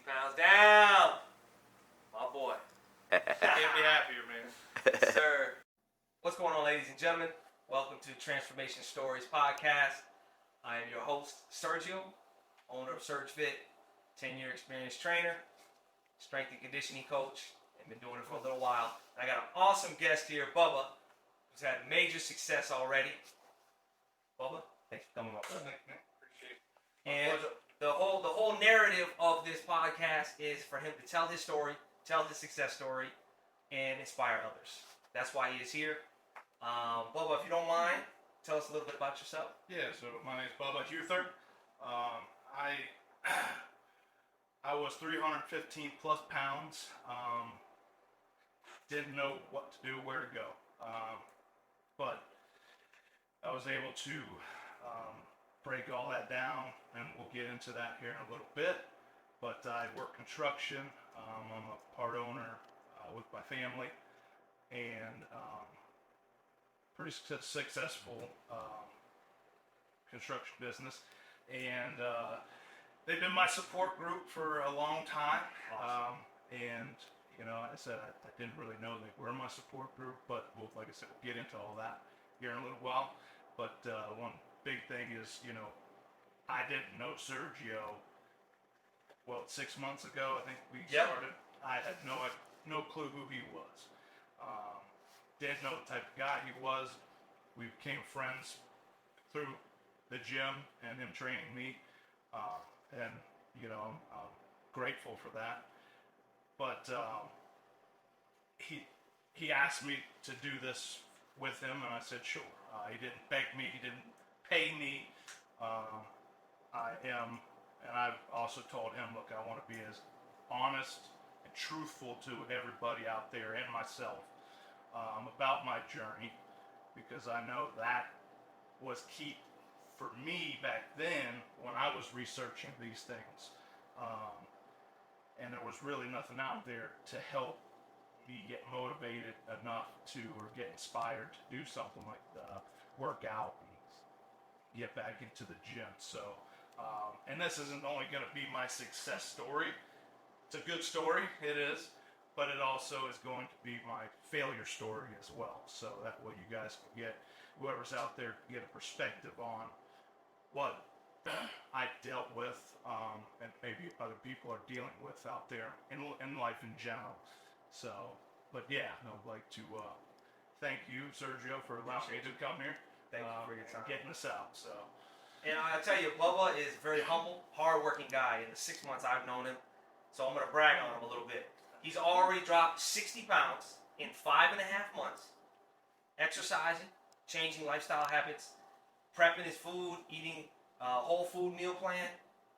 pounds down. My boy. Can't be happier, man. Yes, sir. What's going on, ladies and gentlemen? Welcome to Transformation Stories Podcast. I am your host, Sergio, owner of Surge Fit, 10-year experienced trainer, strength and conditioning coach, and been doing it for a little while. And I got an awesome guest here, Bubba, who's had major success already. Bubba, thanks for coming up. Appreciate it. And the whole narrative of this podcast is for him to tell his story, tell his success story, and inspire others. That's why he is here. Bubba, if you don't mind, tell us a little bit about yourself. Yeah, so my name's Bubba Huther. I was 315 plus pounds. Didn't know what to do, where to go. But I was able to break all that down, and we'll get into that here in a little bit. But I work construction. I'm a part owner with my family, and pretty successful construction business. And they've been my support group for a long time. Awesome. And you know, I said I didn't really know they were my support group, but we'll, like I said, we'll get into all that here in a little while. But one big thing is, you know, I didn't know Sergio. Well, 6 months ago, I think we started. I had no clue who he was. Didn't know the type of guy he was. We became friends through the gym and him training me, and you know, I'm grateful for that. But he asked me to do this with him, and I said sure. He didn't beg me. He didn't pay me. And I've also told him, look, I want to be as honest and truthful to everybody out there and myself about my journey, because I know that was key for me back then when I was researching these things. And there was really nothing out there to help me get motivated enough to, or get inspired to do something like work out and get back into the gym. So, and this isn't only going to be my success story. It's a good story, it is, but it also is going to be my failure story as well. So that way you guys can get, whoever's out there, get a perspective on what I dealt with, and maybe other people are dealing with out there in life in general. So, but yeah, I'd like to thank you, Sergio, for allowing me to come here. Thank you for your time. Getting this out. So, and I tell you, Bubba is very humble, hard-working guy. In the 6 months I've known him, so I'm going to brag on him a little bit. He's already dropped 60 pounds in 5.5 months, exercising, changing lifestyle habits, prepping his food, eating whole food meal plan,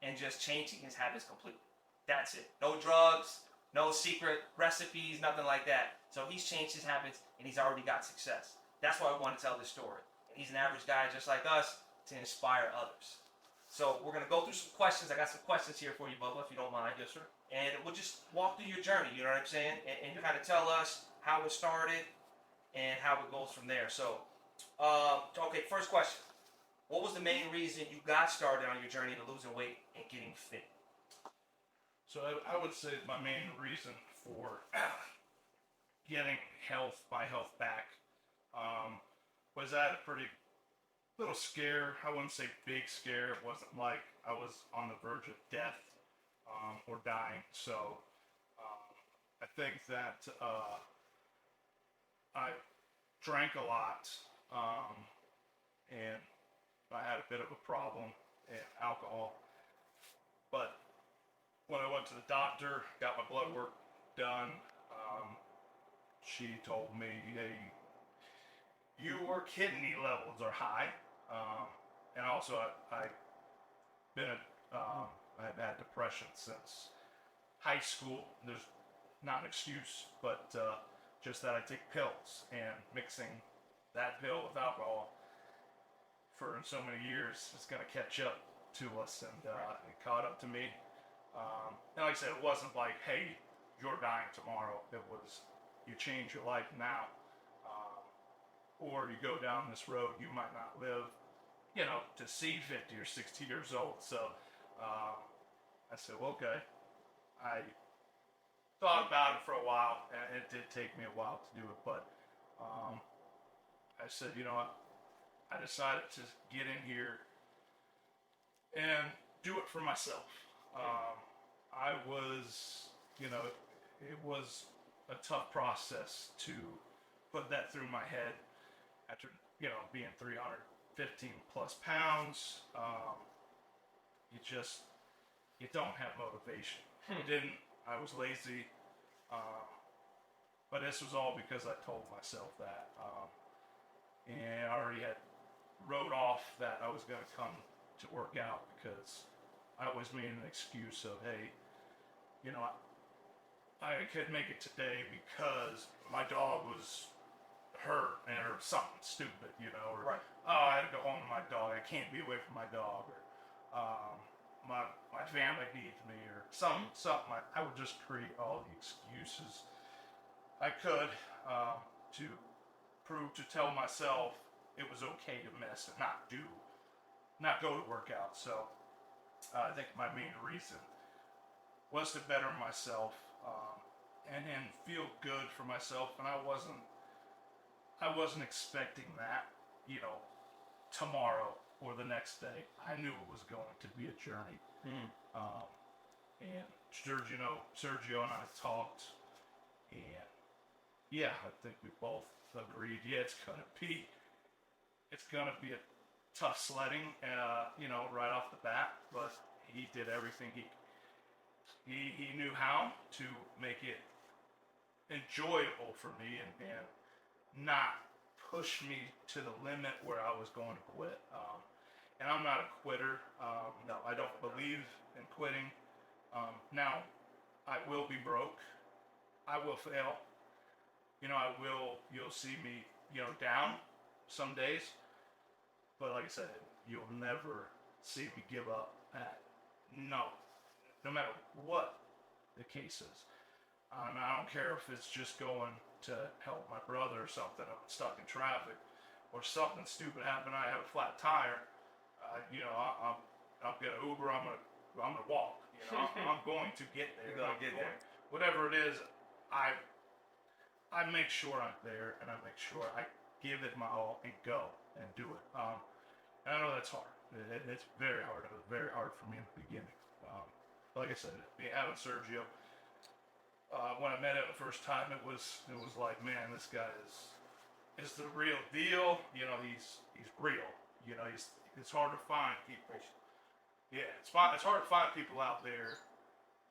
and just changing his habits completely. That's it. No drugs, no secret recipes, nothing like that. So he's changed his habits, and he's already got success. That's why I want to tell this story. And he's an average guy just like us to inspire others. So we're going to go through some questions. I got some questions here for you, Bubba, if you don't mind. Yes, sir. And we'll just walk through your journey, you know what I'm saying? And kind of tell us how it started and how it goes from there. So, okay, first question. What was the main reason you got started on your journey to losing weight and getting fit? So I would say my main reason for getting my health back was I had a pretty little scare. I wouldn't say big scare. It wasn't like I was on the verge of death or dying. So I think that I drank a lot, and I had a bit of a problem in alcohol. But when I went to the doctor, got my blood work done, she told me, hey, your kidney levels are high. And also I've had depression since high school. There's not an excuse, but just that I take pills, and mixing that pill with alcohol for so many years is going to catch up to us, and it caught up to me. And like I said, it wasn't like, hey, you're dying tomorrow. It was, you change your life now, or you go down this road, you might not live, you know, to see 50 or 60 years old. So I said, well, okay, I thought about it for a while, and it did take me a while to do it, but I said, you know what, I decided to get in here and do it for myself. I was, you know, it was a tough process to put that through my head after, you know, being 315 plus pounds. You don't have motivation. I was lazy, but this was all because I told myself that. And I already had wrote off that I was going to come to work out because I always made an excuse of, hey, you know, I could make it today because my dog was hurt or something stupid, you know, or Right. oh, I had to go home to my dog. I can't be away from my dog, or my family needs me, or something. I would just create all the excuses I could to tell myself it was okay to miss and not go to work out. So I think my main reason was to better myself and feel good for myself, and I wasn't expecting that, you know, tomorrow or the next day. I knew it was going to be a journey. And Sergio and I talked, and yeah, I think we both agreed. Yeah, it's gonna be a tough sledding, you know, right off the bat. But he did everything he knew how to make it enjoyable for me and not push me to the limit where I was going to quit. And I'm not a quitter. No, I don't believe in quitting. Now, I will be broke. I will fail. You know, you'll see me, you know, down some days. But like I said, you'll never see me give up no matter what the case is. I don't care if it's just going to help my brother or something. I'm stuck in traffic, or something stupid happened. I have a flat tire. You know, I'm gonna Uber. I'm gonna walk. You know, I'm going to get there. You're gonna get there. Whatever it is, I make sure I'm there, and I make sure I give it my all and go and do it. And I know that's hard. It's very hard. It was very hard for me in the beginning. Like I said, having Sergio, when I met him the first time, it was like, man, this guy is the real deal. You know, he's real. You know, it's hard to find people. Yeah, it's hard to find people out there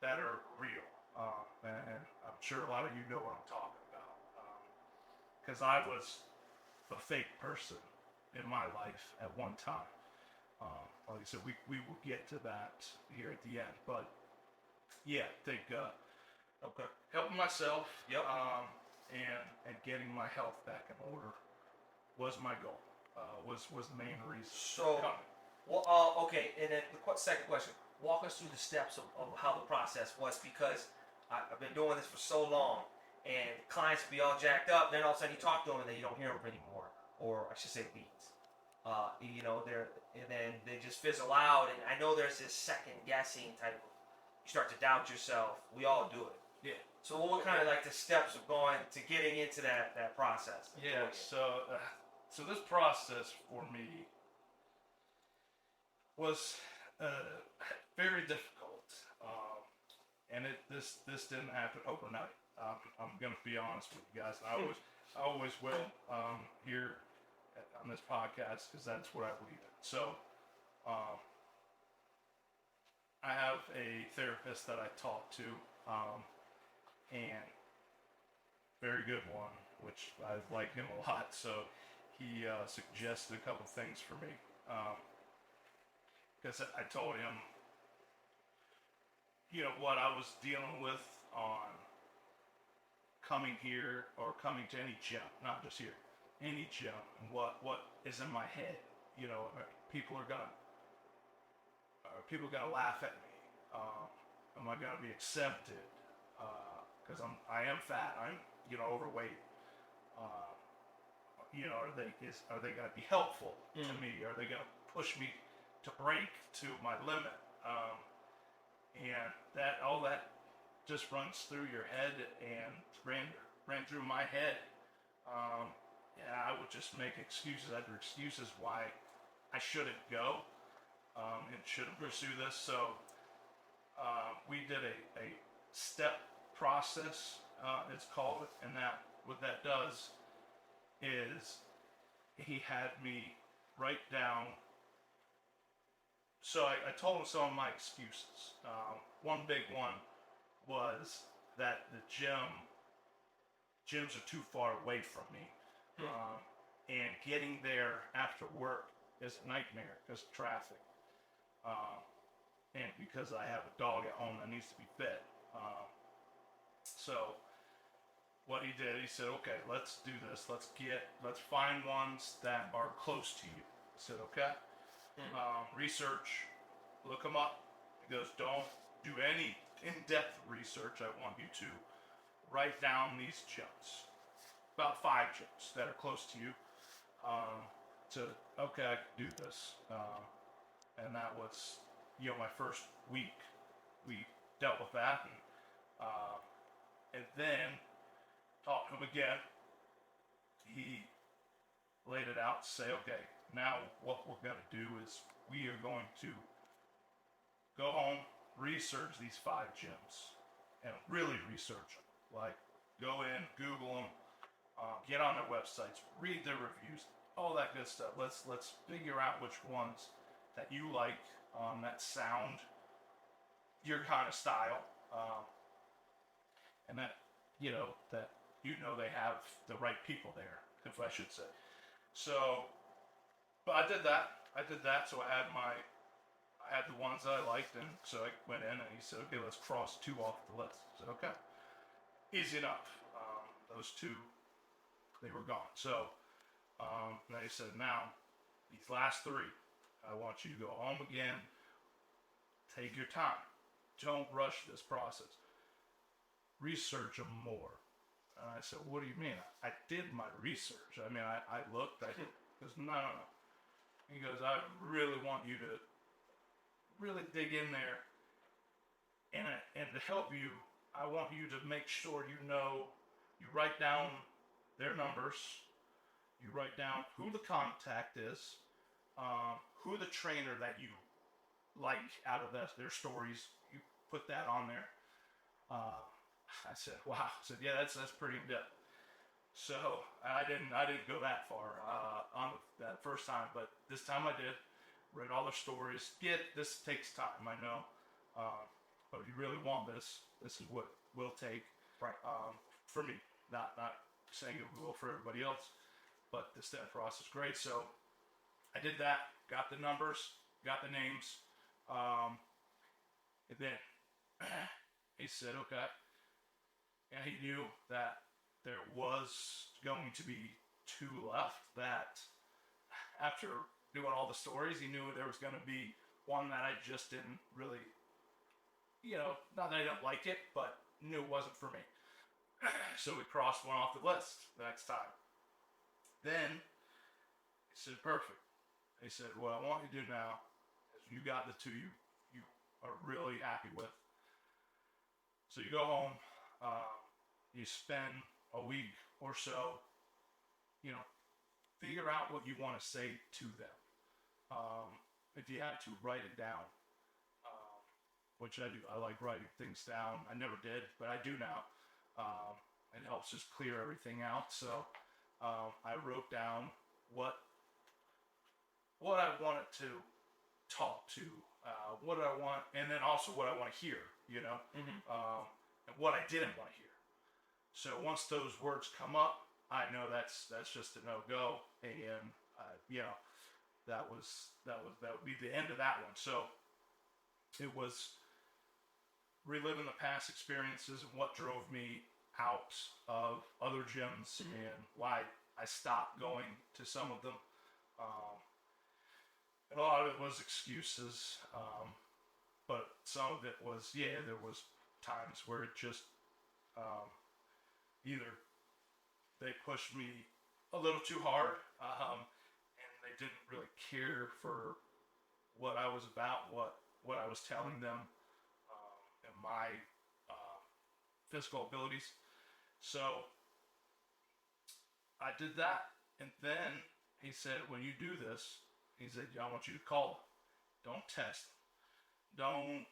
that are real. And I'm sure a lot of you know what I'm talking about. Because I was a fake person in my life at one time. Like I said, we will get to that here at the end. But yeah, I think Okay. helping myself, Yep. and getting my health back in order was my goal. Was the main reason. So, coming. well, okay. And then the second question: walk us through the steps of how the process was, because I've been doing this for so long, and clients be all jacked up. Then all of a sudden you talk to them, and then you don't hear them anymore, or I should say leads. You know, and then they just fizzle out. And I know there's this second guessing type of. You start to doubt yourself. We all do it. Yeah. So what were kind of like the steps of going to getting into that process? Yeah. So this process for me was very difficult, and this didn't happen overnight. I'm gonna be honest with you guys. I always will here on this podcast, because that's what I believe in. So I have a therapist that I talk to, and very good one, which I like him a lot. So he suggested a couple things for me, because I told him, you know, what I was dealing with on coming here, or coming to any gym, not just here, any gym, and what is in my head. You know, people are gonna laugh at me. Am I gonna be accepted? Because I am fat. I'm, you know, overweight. You know, are they gonna be helpful to me? Are they gonna push me to break to my limit? And all that just runs through your head and ran through my head. I would just make excuses after excuses why I shouldn't go and shouldn't pursue this. So we did a step process, it's called, and that what that does is he had me write down. So I told him some of my excuses. One big one was that the gyms are too far away from me, and getting there after work is a nightmare because of traffic, and because I have a dog at home that needs to be fed. So what he did, he said, okay, let's do this. Let's find ones that are close to you. I said, okay. Research, look them up. He goes, don't do any in-depth research. I want you to write down these gyms, about 5 gyms that are close to you. Okay, I can do this. And that was, my first week. We dealt with that, and then talked to him again. He laid it out, say, okay, now what we're going to do is we are going to go home, research these 5 gyms, and really research them. Like, go in, Google them, get on their websites, read their reviews, all that good stuff. Let's figure out which ones that you like, that sound your kind of style, and that they have the right people there, if I should say. So, but I did that. So I had the ones that I liked, and so I went in and he said, okay, let's cross 2 off the list. I said, okay, easy enough. Those 2, they were gone. So then he said, now these last 3, I want you to go home again. Take your time. Don't rush this process. Research them more. And I said, what do you mean? I did my research. I mean, I looked. He goes, no. He goes, I really want you to really dig in there. And to help you, I want you to make sure you write down their numbers. You write down who the contact is, who the trainer that you like out of their stories. You put that on there. I said, wow. I said, yeah, that's pretty in depth. So I didn't go that far on that first time, but this time I did. Read all their stories. This takes time, I know, but if you really want this is what it will take. Right. For me, not saying it will for everybody else, but the step process is great. So I did that. Got the numbers. Got the names. And then he said, okay. And he knew that there was going to be 2 left, that after doing all the stories, he knew there was going to be one that I just didn't really, not that I didn't like it, but knew it wasn't for me. So we crossed one off the list the next time. Then he said, perfect. He said, what I want you to do now is you got the 2 you are really happy with. So you go home, you spend a week or so, figure out what you want to say to them. If you had to, write it down, which I do. I like writing things down. I never did, but I do now. It helps just clear everything out. So I wrote down what I wanted to talk to, what I want, and then also what I want to hear, and what I didn't want to hear. So once those words come up, I know that's just a no-go, and that would be the end of that one. So it was reliving the past experiences and what drove me out of other gyms and why I stopped going to some of them. And a lot of it was excuses, but some of it was, there was times where it just either they pushed me a little too hard, and they didn't really care for what I was about, what I was telling them, and my physical abilities. So I did that, and then he said, when you do this, he said, I want you to call them. Don't text them. Don't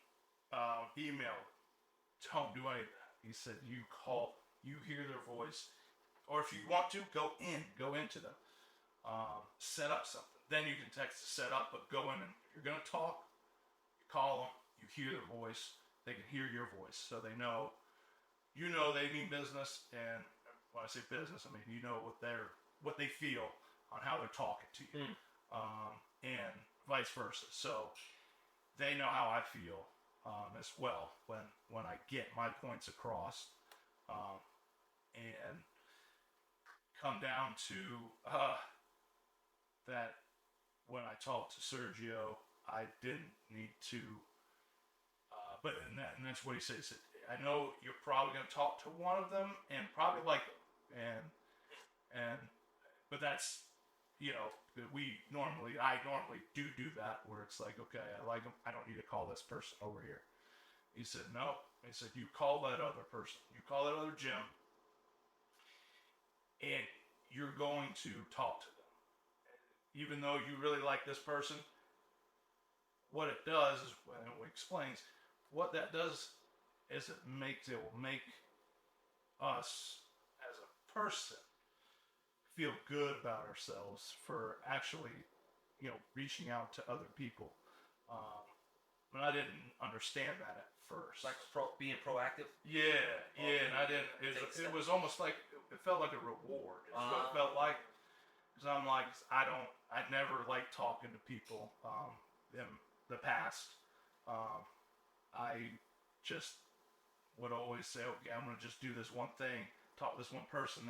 email them. Don't do any of that. He said, you call, you hear their voice, or if you want to, go into them. Set up something. Then you can text to set up, but go in, and if you're going to talk, you call them, you hear their voice, they can hear your voice, so they know, you know they mean business, and when I say business, I mean, you know what they feel on how they're talking to you, and vice versa. So they know how I feel as well when I get my points across, and come down to that when I talked to Sergio, I didn't need to, and that's what he says. I know you're probably going to talk to one of them and probably like them, but that's, I normally do that where it's like, okay, I like them, I don't need to call this person over here. He said, no. He said, you call that other person, you call that other Jim, and you're going to talk to them. Even though you really like this person, what it does is, when it explains, what that does is it will make us as a person feel good about ourselves for actually, reaching out to other people. But I didn't understand that at first. Like being proactive. Yeah, and I didn't. It was almost like it felt like a reward. It's what it felt like. Because I'm like, I never liked talking to people in the past. I just would always say, okay, I'm going to just do this one thing, talk to this one person.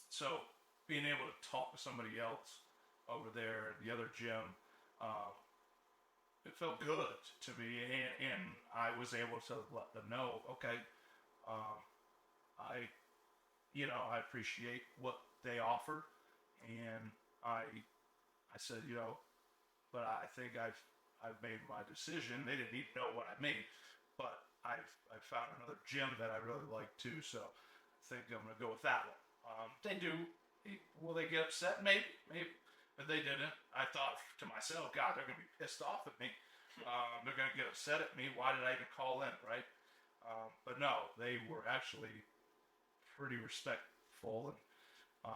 So being able to talk to somebody else over there at the other gym, it felt good to me, and I was able to let them know, okay, I appreciate what they offer, and I said, but I think I've made my decision. They didn't even know what I made, but I found another gym that I really like too, so I think I'm gonna go with that one. They do. Will they get upset? Maybe, but they didn't. I thought to myself, God, they're gonna be pissed off at me. They're gonna get upset at me. Why did I even call in, right? But no, they were actually pretty respectful and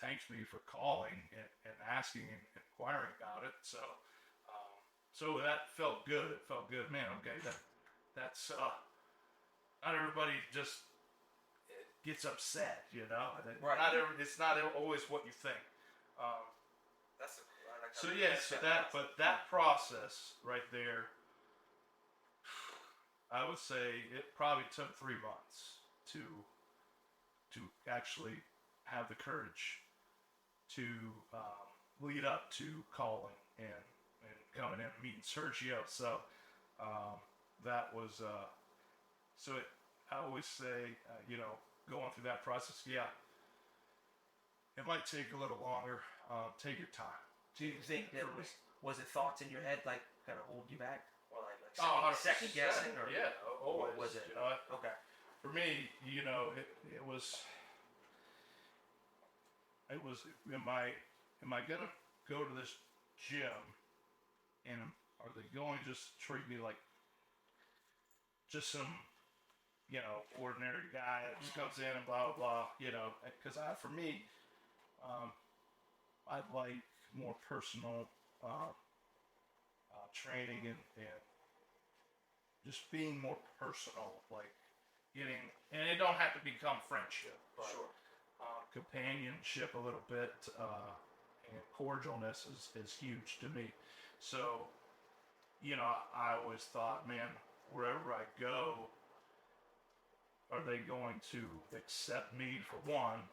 thanked me for calling and asking and inquiring about it. So that felt good. It felt good, man. Okay, that's not everybody just gets upset, Right. It's not always what you think. That process right there, I would say it probably took 3 months to actually have the courage to lead up to calling and coming in and meeting Sergio. So that was I always say, going through that process, it might take a little longer. Take your time. Do you think that was it thoughts in your head like kind of hold you back, or like second guessing, or always. Or was it? Okay. For me, it was. Am I gonna go to this gym, and are they going to just treat me like just some, ordinary guy that just comes in and blah blah blah, because for me, I'd like more personal training and just being more personal, like getting, and it don't have to become friendship, but Sure. Companionship a little bit, and cordialness is huge to me. So, I always thought, man, wherever I go, are they going to accept me for one,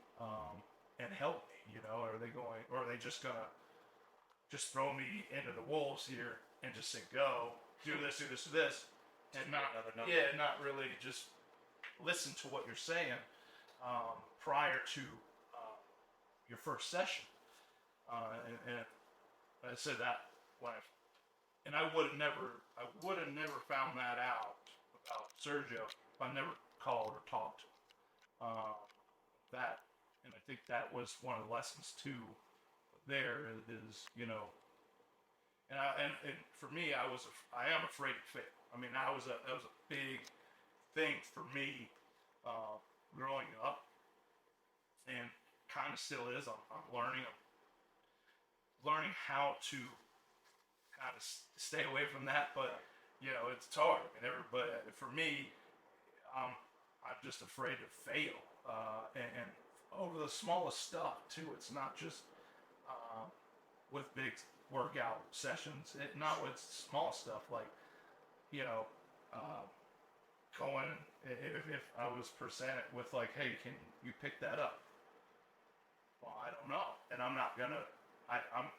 and help me, are they just gonna just throw me into the wolves here and just say, go, do this, and not really just listen to what you're saying, prior to your first session. And I said that I would have never found that out Sergio, I never called or talked. That, and I think that was one of the lessons too. There is, and for me, I am afraid to fail. I mean, that was a big thing for me growing up, and kind of still is. I'm learning how to kind of stay away from that, but it's hard. I mean, everybody. For me, I'm just afraid to fail, and over the smallest stuff too. It's not just with big workout sessions. Not with small stuff like going. If I was presented with like, hey, can you pick that up? Well, I don't know, and I'm not gonna.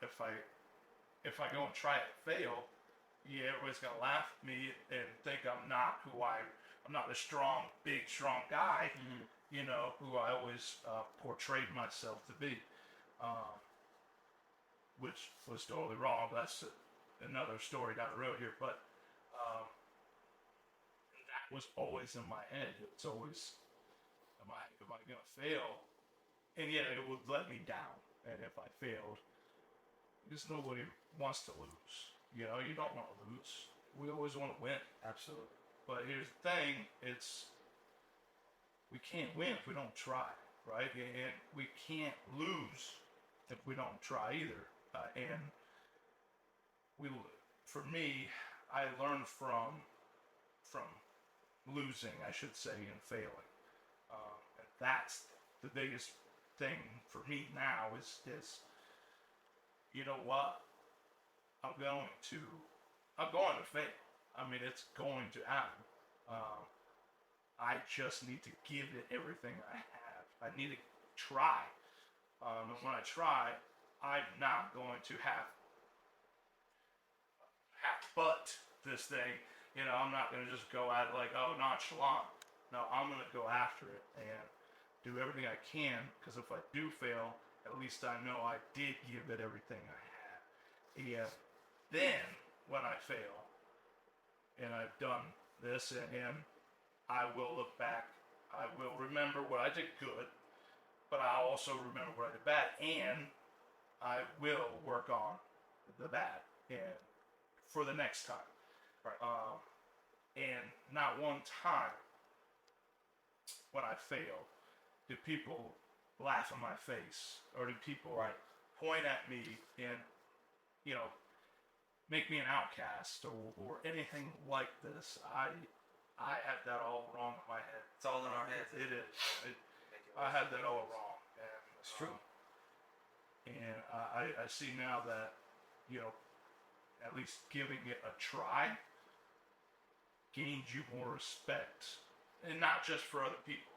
If I go and try it and fail, everybody's gonna laugh at me and think I'm not I'm not the big, strong guy, who I always portrayed myself to be, which was totally wrong. That's another story down the road here, but that was always in my head. It's always, am I gonna fail? And yet it would let me down. And if I failed, because nobody wants to lose. You don't want to lose. We always want to win. Absolutely. But here's the thing: we can't win if we don't try, right? And we can't lose if we don't try either. For me, I learned from losing, I should say, and failing. And that's the biggest thing for me now is you know what? I'm going to fail. I mean, it's going to happen. I just need to give it everything I have. I need to try. And when I try, I'm not going to have but this thing. I'm not going to just go at it like, oh, nonchalant. No, I'm going to go after it and do everything I can, because if I do fail, at least I know I did give it everything I had. And then, when I fail, and I've done this, and I will look back, I will remember what I did good, but I also remember what I did bad, and I will work on the bad and for the next time. Right. And not one time when I fail do people laugh in my face, or do people point at me and make me an outcast or anything like this. I had that all wrong in my head. It's all in our heads. It is. I had that all wrong. And it's true. And I see now that at least giving it a try gains you more respect, and not just for other people.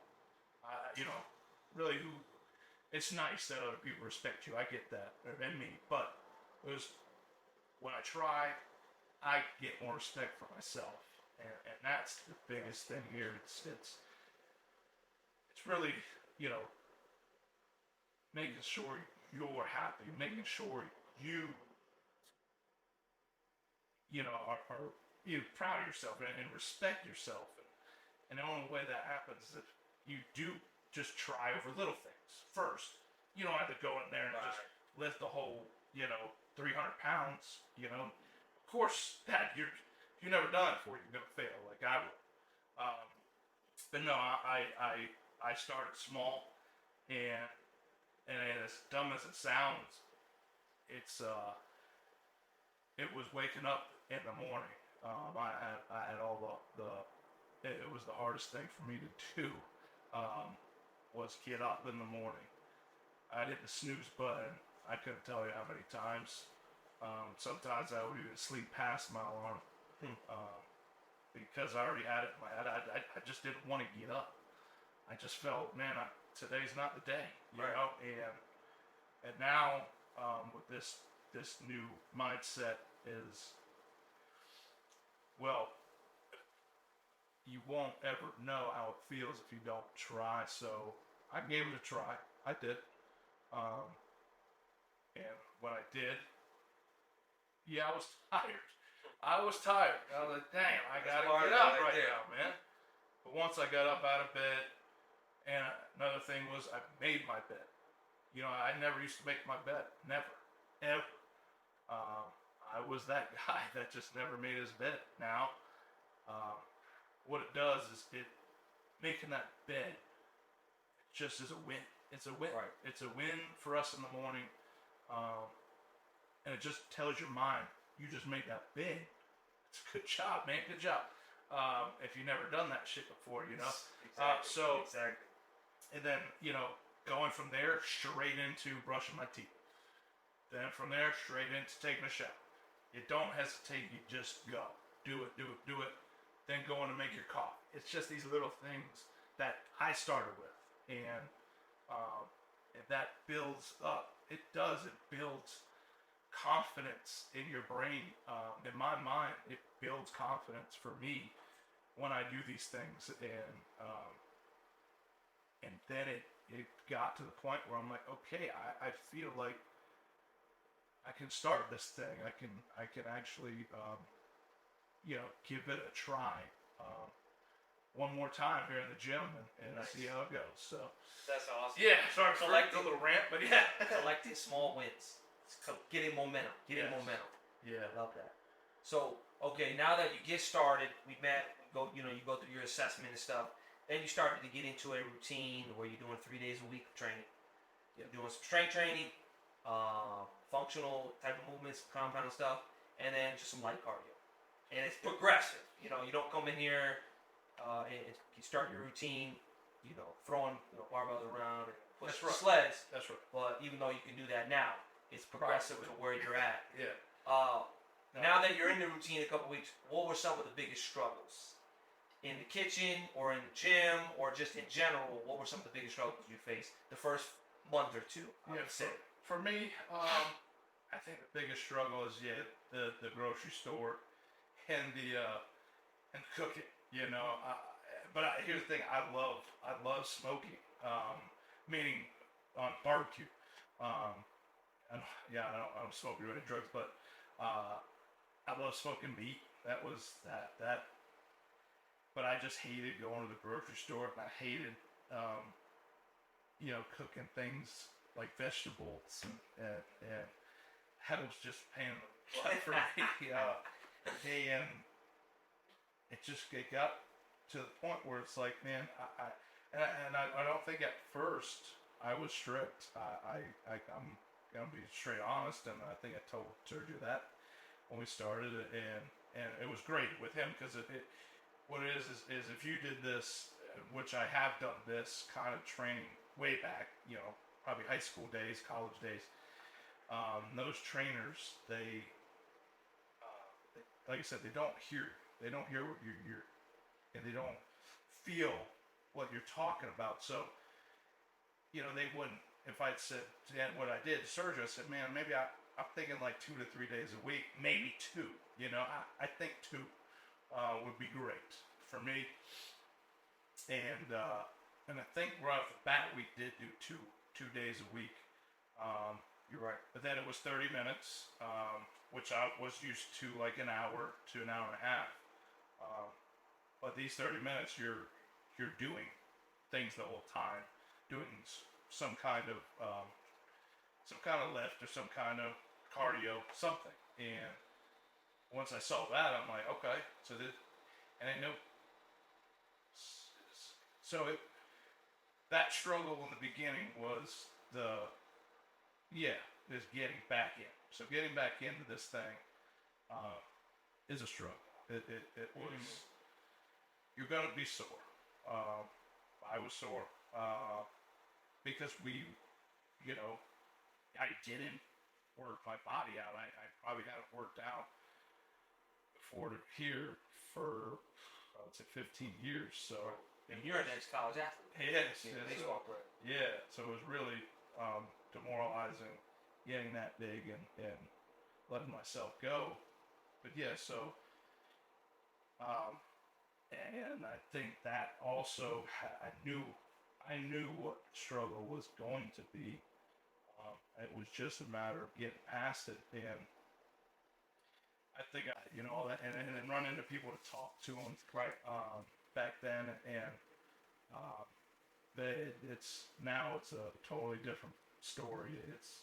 Really, it's nice that other people respect you. I get that, and me. But when I try, I get more respect for myself, and that's the biggest thing here. It's really making sure you're happy, making sure you are proud of yourself and respect yourself, and the only way that happens is if you do just try over little things first. You don't have to go in there and just lift the whole 300 pounds. Of course that you've never done it before, you're gonna fail like I would. But no, I started small, and as dumb as it sounds, it was waking up in the morning. I had all it was the hardest thing for me to do. Was get up in the morning. I hit the snooze button. I couldn't tell you how many times. Sometimes I would even sleep past my alarm because I already had it in my head. I just didn't want to get up. I just felt, man, today's not the day, you know. And now with this new mindset is, well, you won't ever know how it feels if you don't try. So I gave it a try. I did. And when I did, I was tired. I was like, damn, I gotta get up right now, man. once I got up out of bed, and another thing was I made my bed. You know, I never used to make my bed. Never. Ever. I was that guy that just never made his bed. Now, what it does is it making that bed just is a win. It's a win. Right. It's a win for us in the morning. And it just tells your mind, you just made that bed. It's a good job, man. Good job. If you've never done that shit before, you know. Exactly. And then, you know, going from there straight into brushing my teeth. Then from there straight into taking a shower. You don't hesitate. You just go. Do it. Then go in and make your coffee. It's just these little things that I started with. And if that builds up, it does. It builds confidence in your brain. In my mind, it builds confidence for me when I do these things. And then it got to the point where I'm like, okay, I feel like I can start this thing. I can actually, you know, give it a try. One more time here in the gym and Nice. see how it goes. So That's awesome. yeah, sorry for Collect a little rant, but yeah. Collecting small wins. Getting momentum. Getting Yes. momentum. Yeah. I love that. So, okay, now that you get started, we met, you go through your assessment and stuff, then you started to get into a routine where you're doing 3 days a week of training. You're doing some strength training, functional type of movements, compound stuff, and then just some light cardio. And it's progressive. You know, you don't come in here and you start your routine, you know, throwing barbells around and pushing That's right. sleds. That's right. But even though you can do that now, it's progressive to where you're at. Yeah. Now that you're in the routine a couple weeks, what were some of the biggest struggles? In the kitchen or in the gym or just in general, what were some of the biggest struggles you faced the first month or two? I would say. For me, I think the biggest struggle is the grocery store and the and cooking. You know, here's the thing: I love smoking, meaning on barbecue. And yeah, I don't smoke or any drugs, but I love smoking meat. That was that. But I just hated going to the grocery store, and I hated, you know, cooking things like vegetables, and that was just pain in the butt for me. And it got to the point where it's like, man, I don't think at first I was strict. I'm gonna be straight honest, and I think I told you that when we started, and it was great with him because what it is if you did this, which I have done this kind of training way back, you know, probably high school days, college days. Those trainers, they like I said, they don't hear what you're and they don't feel what you're talking about. So, you know, they wouldn't. If I'd said to them what I did, surgery, I said, man, maybe I'm thinking like 2 to 3 days a week, maybe 2. You know, I think 2 would be great for me. And I think right off the bat we did do 2 days a week. You're right. But then it was 30 minutes, which I was used to like an hour to an hour and a half. But these 30 minutes, you're doing things the whole time, doing some kind of lift or some kind of cardio, something. And once I saw that, I'm like, okay, so this, and I know. So that struggle in the beginning was is getting back in. So getting back into this thing is a struggle. It was. You're gonna be sore. I was sore because I didn't work my body out. I probably hadn't worked out before here for I would say 15 years. So. And you're an ex-college athlete. Yes. Baseball player. Yeah. So it was really demoralizing getting that big and letting myself go. But yeah, so and I think that also I knew what the struggle was going to be. It was just a matter of getting past it, and I think all that, and then run into people to talk to them, Right. back then, and it's a totally different story. It's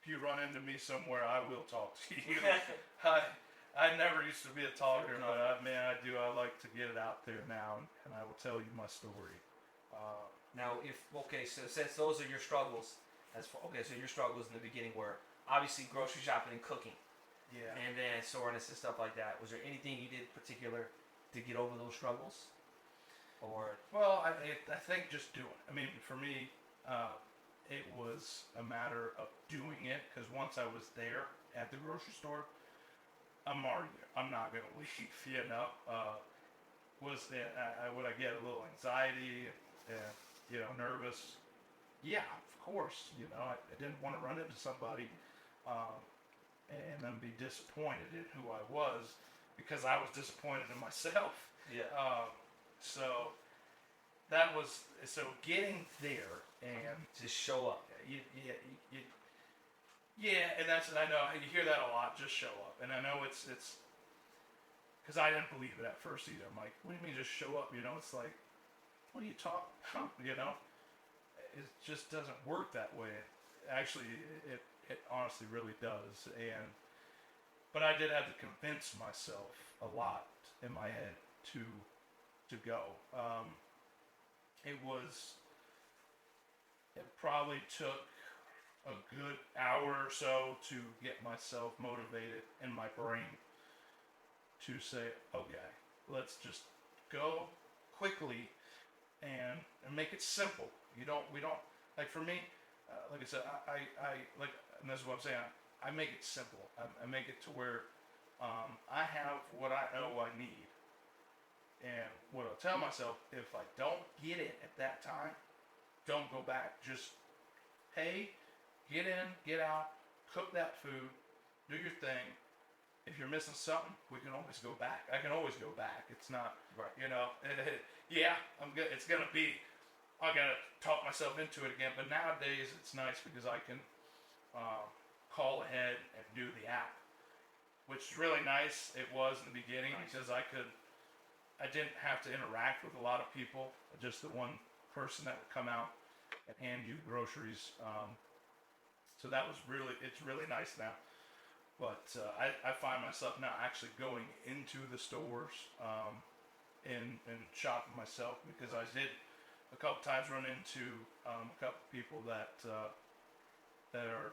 if you run into me somewhere, I will talk to you. I never used to be a talker, but I do. I like to get it out there now, and I will tell you my story. Now, so since those are your struggles, so your struggles in the beginning were obviously grocery shopping and cooking, Yeah. and then soreness and stuff like that. Was there anything you did particular to get over those struggles, or? Well, I think just doing it. I mean, for me, it was a matter of doing it, because once I was there at the grocery store, I'm not going to leave, you know. Would I get a little anxiety and, nervous? Yeah, of course, I didn't want to run into somebody and then be disappointed in who I was, because I was disappointed in myself. Yeah. So getting there and Just show up. and I know you hear that a lot. Just show up, and I know it's because I didn't believe it at first either. I'm like, what do you mean just show up? It's like, what are you talking about? It just doesn't work that way. Actually, it honestly really does. But I did have to convince myself a lot in my head to go. It probably took a good hour or so to get myself motivated in my brain to say, okay, let's just go quickly and make it simple. We don't like, for me, like I said, I like, and this is what I'm saying. I make it simple. I make it to where I have what I know I need. And what I'll tell myself, if I don't get it at that time, don't go back. Just, hey, get in, get out, cook that food, do your thing. If you're missing something, we can always go back. I can always go back. It's not, Right. Yeah, I'm good. It's gonna be, I gotta talk myself into it again. But nowadays, it's nice because I can call ahead and do the app, which is really nice. It was in the beginning because I didn't have to interact with a lot of people. Just the one person that would come out and hand you groceries. So it's really nice now. But I find myself now actually going into the stores and shopping myself, because I did a couple times run into a couple people that are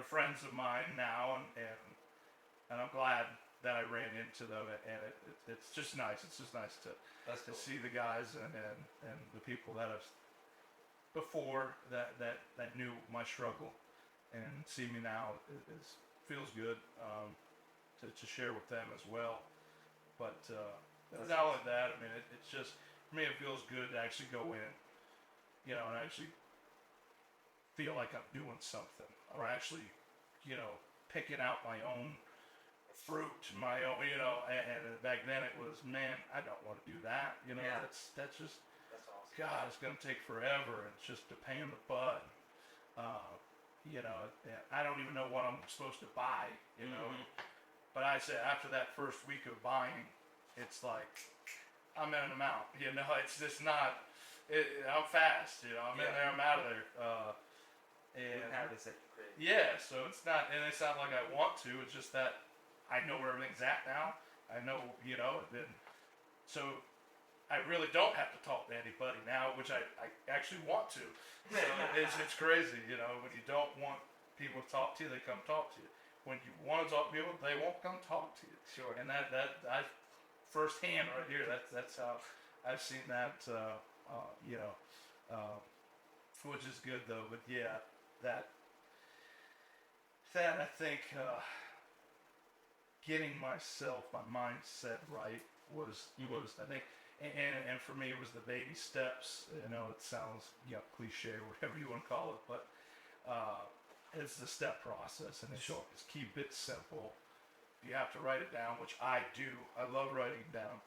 friends of mine now, and I'm glad that I ran into them, and it's just nice. It's just nice to see the guys and the people that I've before that knew my struggle and see me now. It feels good to share with them as well. But not only that, I mean, it's just, for me, it feels good to actually go in, and actually feel like I'm doing something, or actually, picking out my own fruit, my own, and back then it was, man, I don't want to do that, Yeah. That's just, That's awesome. God, it's going to take forever. It's just a pain in the butt. I don't even know what I'm supposed to buy, Mm-hmm. But I said after that first week of buying, it's like, I'm in and I'm out, it's just not, I'm fast, I'm in there, I'm out of there. And Habits that you create. yeah, so it's not, and it's not like I want to, it's just that I know where everything's at now. I know, then, so I really don't have to talk to anybody now, which I actually want to. So it's crazy, when you don't want people to talk to you, they come talk to you. When you want to talk to people, they won't come talk to you. Sure. And that I firsthand right here, that's how I've seen that, which is good though. But yeah, that I think getting my mindset right was I think, and for me it was the baby steps. It sounds cliche, whatever you want to call it, but it's the step process, and it's just keep it simple. You have to write it down, which I do. I love writing it down.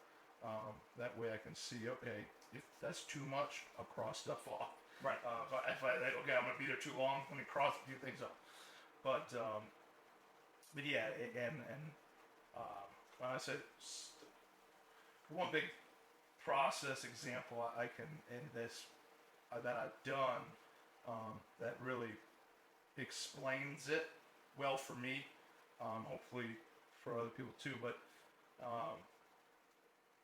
That way I can see, okay, if that's too much, I'll cross stuff off. Right. If I think, okay, I'm going to be there too long, let me cross a few things off. But yeah, when I said one big process example I can in this that I've done that really explains it well for me, hopefully for other people too. But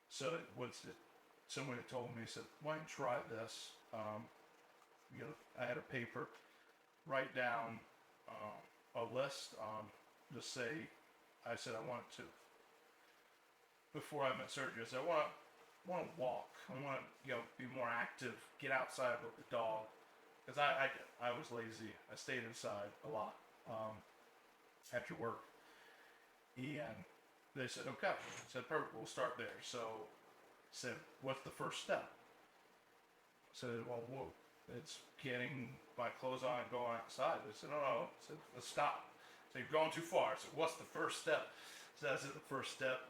so it was somebody told me, said, "Why don't you try this?" I had a paper, write down a list. Just say, I said I wanted to. Before I went surgery, I said I want to walk. I want to be more active, get outside with the dog, because I was lazy. I stayed inside a lot after work. And they said, okay. I said, perfect, we'll start there. So I said, what's the first step? I said, well, whoa, it's getting my clothes on and going outside. They said, no. I said, let's stop. I said, you're going too far. I said, what's the first step? So I said, the first step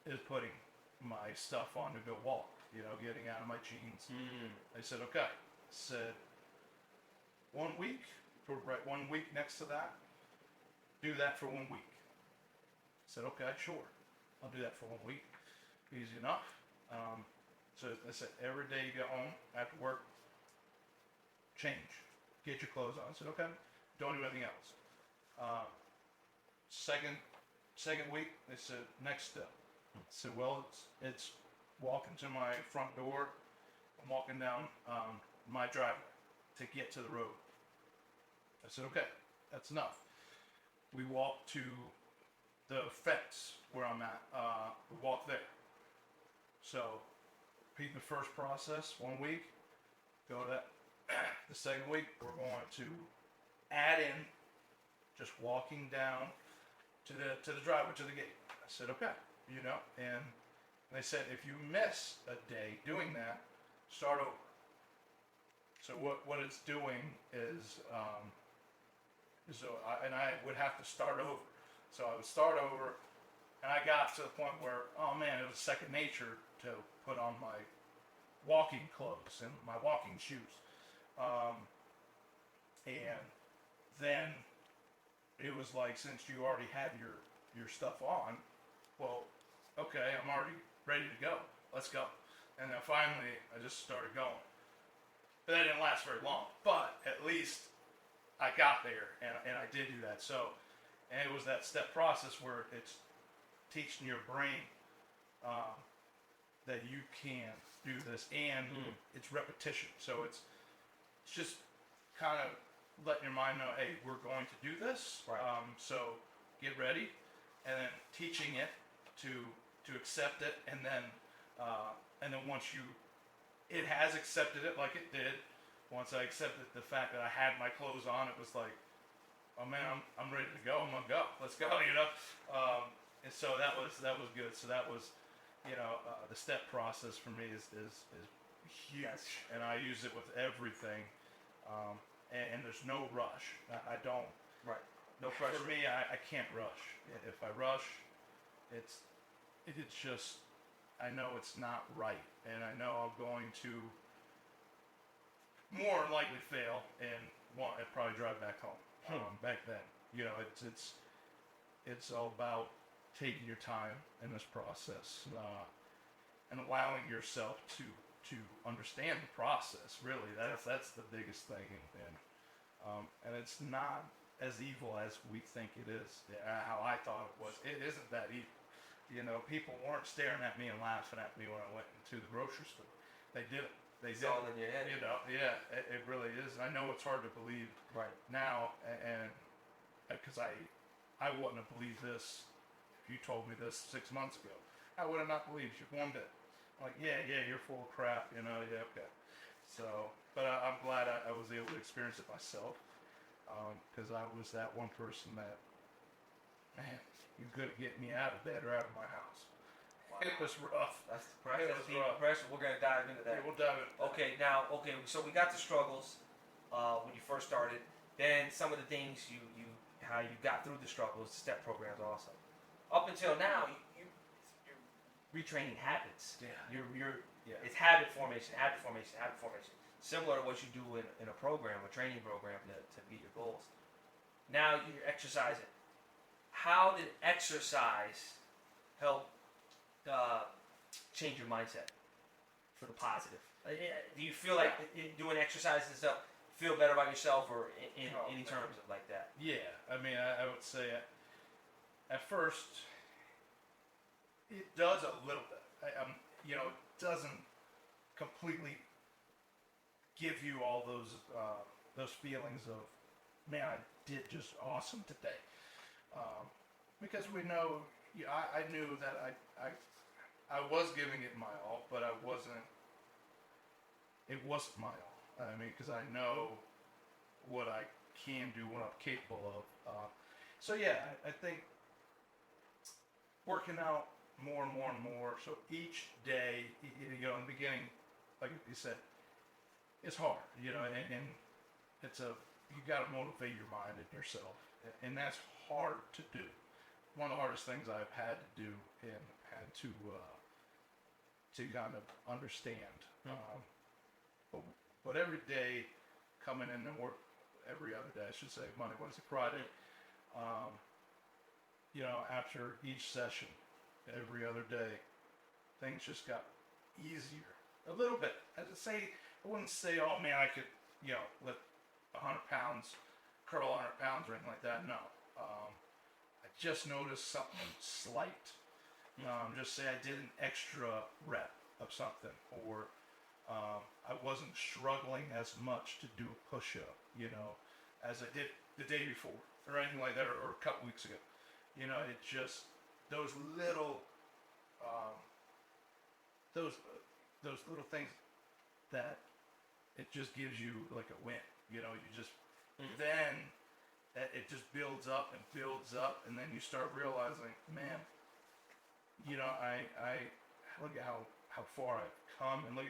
is putting my stuff on to go walk, getting out of my jeans. I said, okay. I said, 1 week, right 1 week next to that, do that for 1 week. I said, okay, sure. I'll do that for 1 week. Easy enough. So I said, every day you get home after work, change. Get your clothes on. I said, okay, don't do anything else. Second week, they said, next step. I said, well, it's walking to my front door. I'm walking down my driveway to get to the road. I said, okay, that's enough. We walk to the fence where I'm at. We walk there. So, repeat the first process 1 week. Go to that. The second week, we're going to add in just walking down to the driveway, to the gate. I said, okay, and they said, if you miss a day doing that, start over. So what it's doing is, I would have to start over. So I would start over, and I got to the point where, oh man, it was second nature to put on my walking clothes and my walking shoes. And then it was like, since you already had your stuff on, well, okay, I'm already ready to go. Let's go. And then finally, I just started going. But that didn't last very long. But at least I got there, and I did do that. So, and it was that step process where it's teaching your brain that you can do this, and it's repetition. So it's just kind of letting your mind know, hey, we're going to do this. Right. So get ready, and then teaching it to accept it, and then once it has accepted it like it did. Once I accepted the fact that I had my clothes on, it was like, oh man, I'm ready to go. I'm gonna go. Let's go. And so that was good. So that was, the step process for me is huge, and I use it with everything. And there's no rush. I don't. Right. No pressure. For me, I can't rush. If I rush, it's just, I know it's not right, and I know I'm going to more than likely fail and probably drive back home. Back then, it's all about taking your time in this process and allowing yourself to understand the process. Really, that's the biggest thing, and it's not as evil as we think it is. How I thought it was. It isn't that evil. People weren't staring at me and laughing at me when I went into the grocery store. They didn't. It's all in your head. It really is. And I know it's hard to believe right now, and because I wouldn't have believed this if you told me this 6 months ago. I would have not believed you one bit. I'm like, yeah, you're full of crap, yeah, okay. So, but I'm glad I was able to experience it myself, because I was that one person that, man, you're good at getting me out of bed or out of my house. Wow. It was rough. That's the pressure. We're gonna dive into that. Yeah, we'll dive into Okay, so we got the struggles when you first started. Then some of the things how you got through the struggles, the step programs also. Up until now, you're retraining habits. Yeah. It's habit formation. Similar to what you do in a program, a training program to meet your goals. Now you're exercising. How did exercise help change your mindset? for the positive? Do you feel like doing exercises and stuff, feel better about yourself, or in any terms of like that? Yeah, I mean, I would say at first it does a little bit. You know, it doesn't completely give you all those feelings of, man, I did just awesome today. Because we know, I knew that I was giving it my all, but it wasn't my all. I mean, because I know what I can do, what I'm capable of. So yeah, I think working out more and more and more. So each day, you know, in the beginning, like you said, it's hard, you know, and it's you got to motivate your mind and yourself, and that's hard to do. One of the hardest things I've had to do and had to kind of understand. But every day, coming in and work every other day, I should say, Monday, Wednesday, Friday. You know, after each session, every other day, things just got easier a little bit. I wouldn't say, oh man, I could, you know, lift 100 pounds, curl 100 pounds, or anything like that. No. I just noticed something slight. Just say I did an extra rep of something, or I wasn't struggling as much to do a push-up, you know, as I did the day before, or anything like that, or a couple weeks ago. You know, it just those little things that it just gives you like a win. You know, you just then it just builds up, and then you start realizing, man, you know, I look at how far I've come, and look,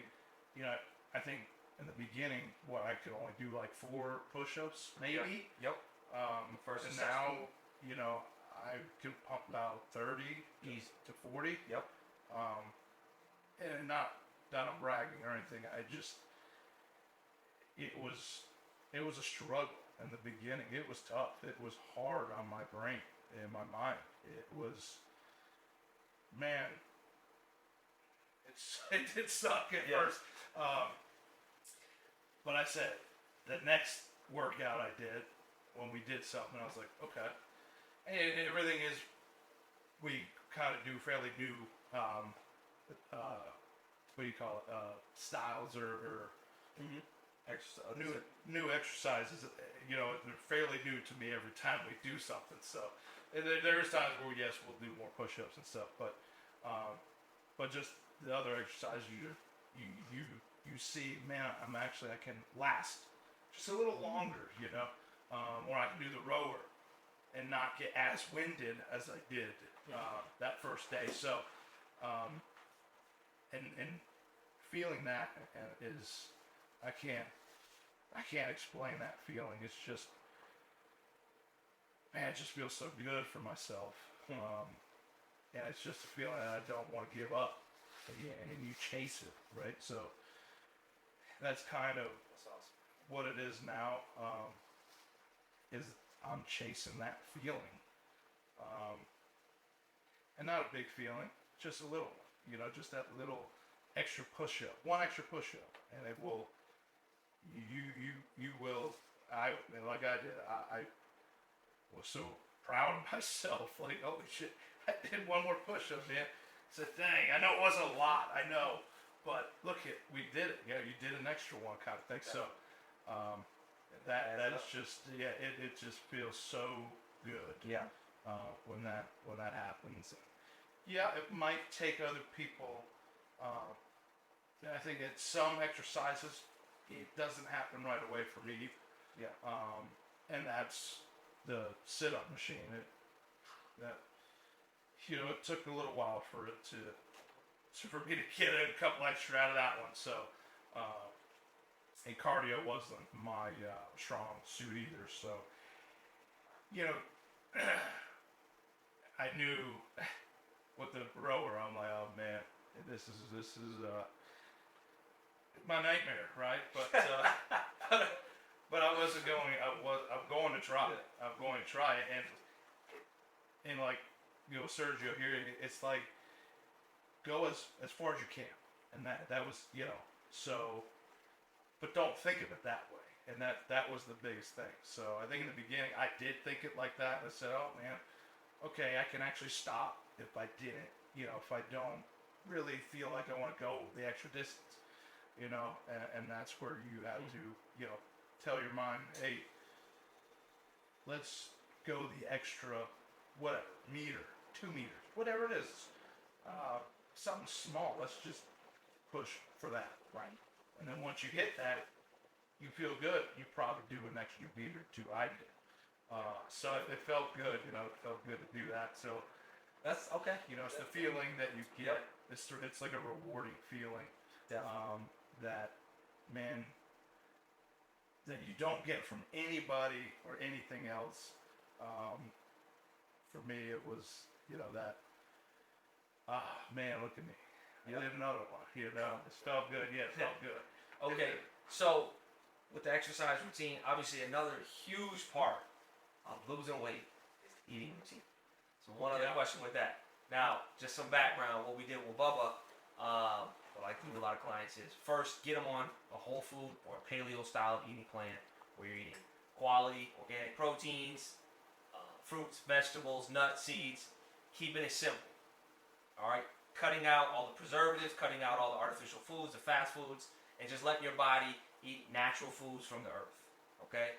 you know, I think in the beginning, I could only do like 4 push-ups, maybe. Yep. First and and now, you know, I can pump about 30 to 40. Yep. And not that I'm bragging or anything. It was a struggle in the beginning. It was tough. It was hard on my brain and my mind. It was, man, it did suck at first. But I said, the next workout I did, when we did something, I was like, okay. And everything is, we kind of do fairly new, what do you call it, styles or new exercises. You know, they're fairly new to me every time we do something. So there's times where, yes, we'll do more push-ups and stuff, but just the other exercises, you see, man, I can last just a little longer, you know, or I can do the rower and not get as winded as I did that first day. So, and feeling that is, I can't explain that feeling. It's just, man, it just feels so good for myself. And it's just a feeling that I don't want to give up. And you chase it, right? So that's kind of what it is now. Is I'm chasing that feeling, and not a big feeling, just a little one. You know, just that little extra push-up, one extra push-up, and it will. You will. I was so proud of myself. Like, holy shit, I did one more push-up, man. I said, dang, I know it wasn't a lot, I know, but look it, we did it. Yeah, you did an extra one, kind of thing. So, that is just, yeah, it just feels so good. Yeah. When that happens. Yeah, it might take other people. I think at some exercises, it doesn't happen right away for me. Yeah. And that's the sit-up machine. It took a little while for me to get a couple extra out of that one. So, and cardio wasn't my strong suit either. So, you know, I knew with the rower, I'm like, oh man, this is my nightmare, right? But but I wasn't going. I'm going to try it. I'm going to try it, and like, you know, Sergio here, it's like, go as far as you can. And that was, so, but don't think of it that way. And that was the biggest thing. So I think in the beginning, I did think it like that. I said, oh man, okay, I can actually stop if I didn't, if I don't really feel like I want to go the extra distance, and that's where you have to, tell your mind, hey, let's go the extra, whatever, meter, 2 meters, whatever it is, something small. Let's just push for that. Right. And then once you hit that, you feel good. You probably do an extra meter or 2. I did. So it felt good. It felt good to do that. So That's okay. it's the feeling that you get. It's like a rewarding feeling. Definitely. That, man, that you don't get from anybody or anything else. For me, it was, that, man, look at me. I did another one, It felt good. Yeah, it felt good. Okay, so with the exercise routine, obviously another huge part of losing weight is the eating routine. So one other question with that. Now, just some background, what we did with Bubba, what I do with a lot of clients is first get them on a whole food or a paleo style of eating plan where you're eating quality organic proteins, fruits, vegetables, nuts, seeds, keeping it simple. All right, cutting out all the preservatives, cutting out all the artificial foods, the fast foods, and just letting your body eat natural foods from the earth. Okay.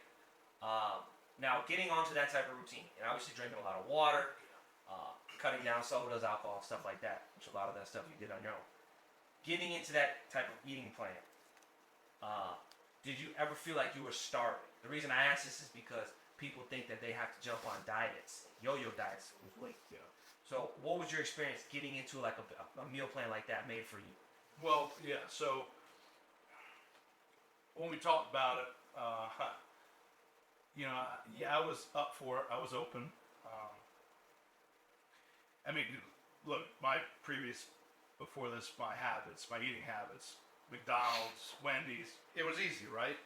Now getting onto that type of routine, and obviously drinking a lot of water, cutting down sodas, alcohol, stuff like that, which a lot of that stuff you did on your own. Getting into that type of eating plan, did you ever feel like you were starving? The reason I ask this is because people think that they have to jump on diets, yo-yo diets with weight. Yeah. So what was your experience getting into like a meal plan like that made for you? Well, yeah. So when we talked about it, I was up for it. I was open. Look, before this, my eating habits, McDonald's, Wendy's, it was easy, right?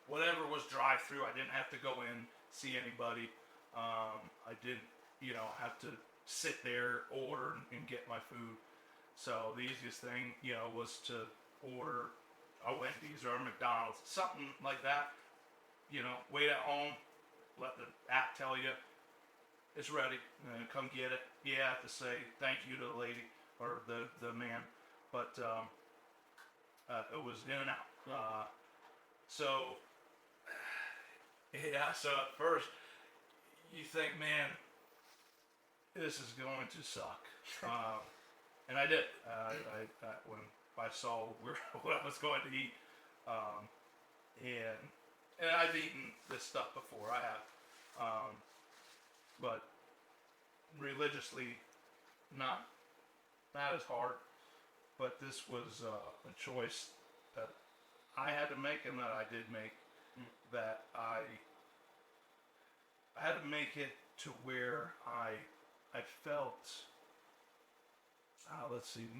Whatever was drive-through, I didn't have to go in, see anybody. I didn't, have to sit there, order, and get my food. So the easiest thing, was to order a Wendy's or a McDonald's, something like that. Wait at home, let the app tell you it's ready, and come get it. Yeah, I have to say thank you to the lady or the man, but it was in and out. So at first you think, man, this is going to suck, and I did. When I saw what I was going to eat, and I've eaten this stuff before. I have, but religiously, not as hard. But this was a choice that I had to make, and that I did make. That I had to make it to where I felt,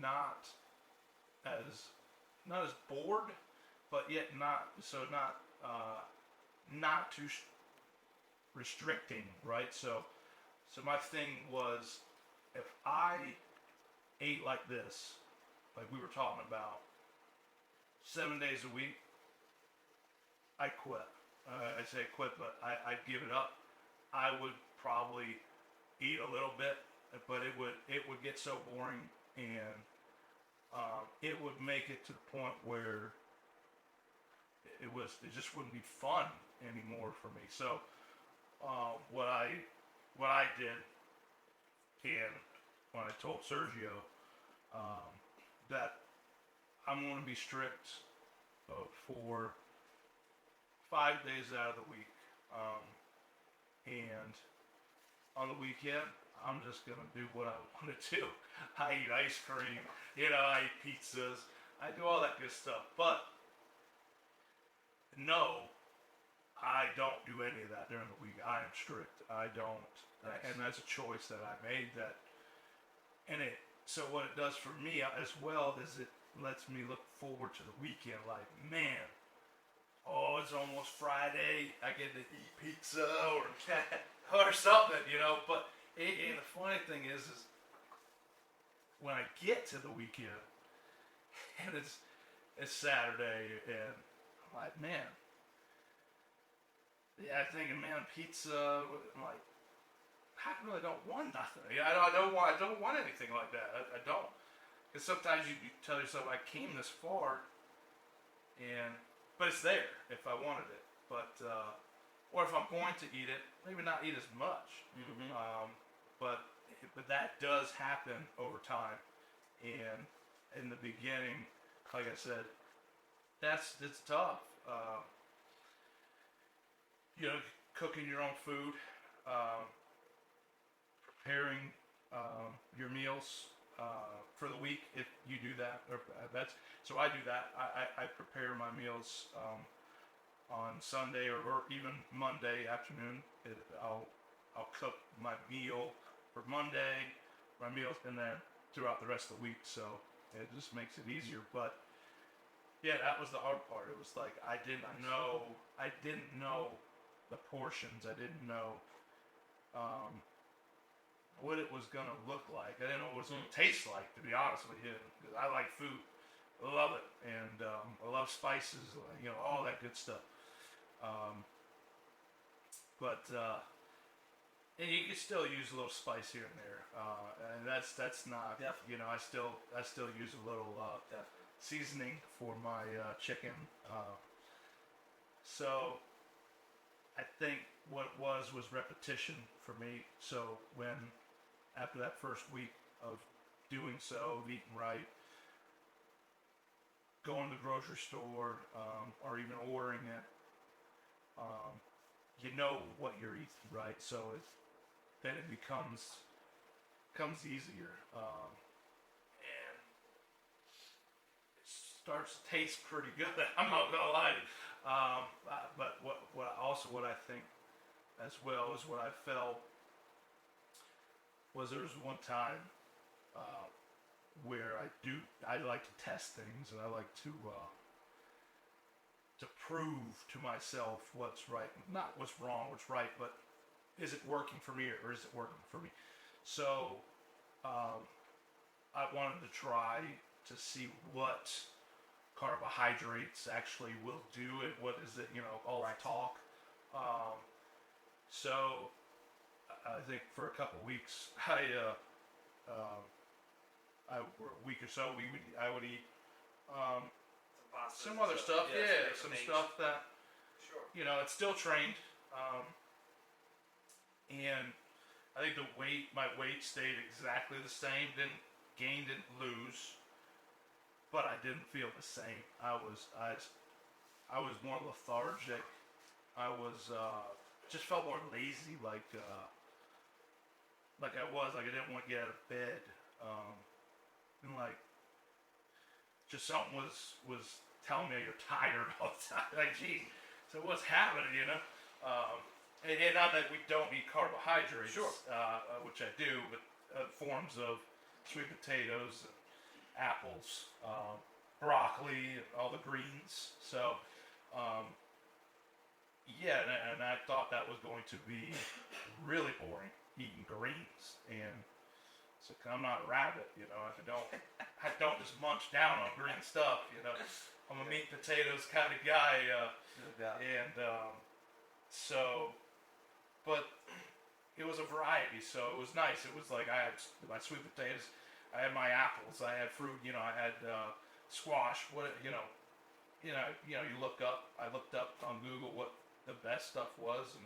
not as bored, but yet not too restricting, right? So my thing was, if I ate like this, like we were talking about, 7 days a week, I quit. I say quit, but I'd give it up. I would probably eat a little bit, but it would get so boring, and it would make it to the point where it just wouldn't be fun anymore for me. So what I did, and when I told Sergio that I'm going to be strict for 5 days out of the week, and on the weekend I'm just going to do what I want to do. I eat ice cream, I eat pizzas, I do all that good stuff, but no, I don't do any of that during the week. I am strict. I don't. Nice. And that's a choice that I made. So what it does for me as well is it lets me look forward to the weekend. Like, man, it's almost Friday. I get to eat pizza or something, But and the funny thing is when I get to the weekend, and it's Saturday, and I'm like, man, yeah, thinking, man, pizza. I'm like, I really don't want nothing. I don't want anything like that. I don't. Because sometimes you tell yourself, I came this far, but it's there if I wanted it. But or if I'm going to eat it, maybe not eat as much. Mm-hmm. But that does happen over time, and in the beginning, like I said, it's tough. Cooking your own food, preparing your meals for the week, if you do that. So I do that. I prepare my meals on Sunday or even Monday afternoon. I'll cook my meal for Monday, my meals, and then throughout the rest of the week. So it just makes it easier. But yeah, that was the hard part. It was like I didn't know the portions. I didn't know what it was gonna look like. I didn't know what it was gonna taste like, to be honest with you. Because I like food, I love it, and I love spices, all that good stuff. And you can still use a little spice here and there, and that's not. Definitely. I still use a little seasoning for my chicken. So I think what it was repetition for me. So after that first week of doing so, of eating right, going to the grocery store, or even ordering it, you know what you're eating, right? So then it becomes easier, and it starts to taste pretty good. I'm not gonna lie. But what I think as well is what I felt was there was one time where I like to test things, and I like to prove to myself what's right, not what's wrong, what's right, but is it working for me or is it working for me? So I wanted to try to see what carbohydrates actually will do it. What is it? All right. Talk. So I think for a couple of weeks, for a week or so, I would eat some other stuff. Yeah, some stuff that it's still trained. And I think my weight stayed exactly the same. Didn't gain, didn't lose. But I didn't feel the same. I was more lethargic. I was just felt more lazy, like I didn't want to get out of bed, and just something was telling me you're tired all the time. Like, gee, so what's happening, And not that we don't eat carbohydrates, sure, which I do, but forms of sweet potatoes, apples, broccoli, all the greens. So, and I thought that was going to be really boring, eating greens. And so I'm not a rabbit, I don't just munch down on green stuff, I'm a meat potatoes kind of guy. But it was a variety, so it was nice. It was like I had my sweet potatoes, I had my apples, I had fruit, I had squash. You look up. I looked up on Google what the best stuff was, and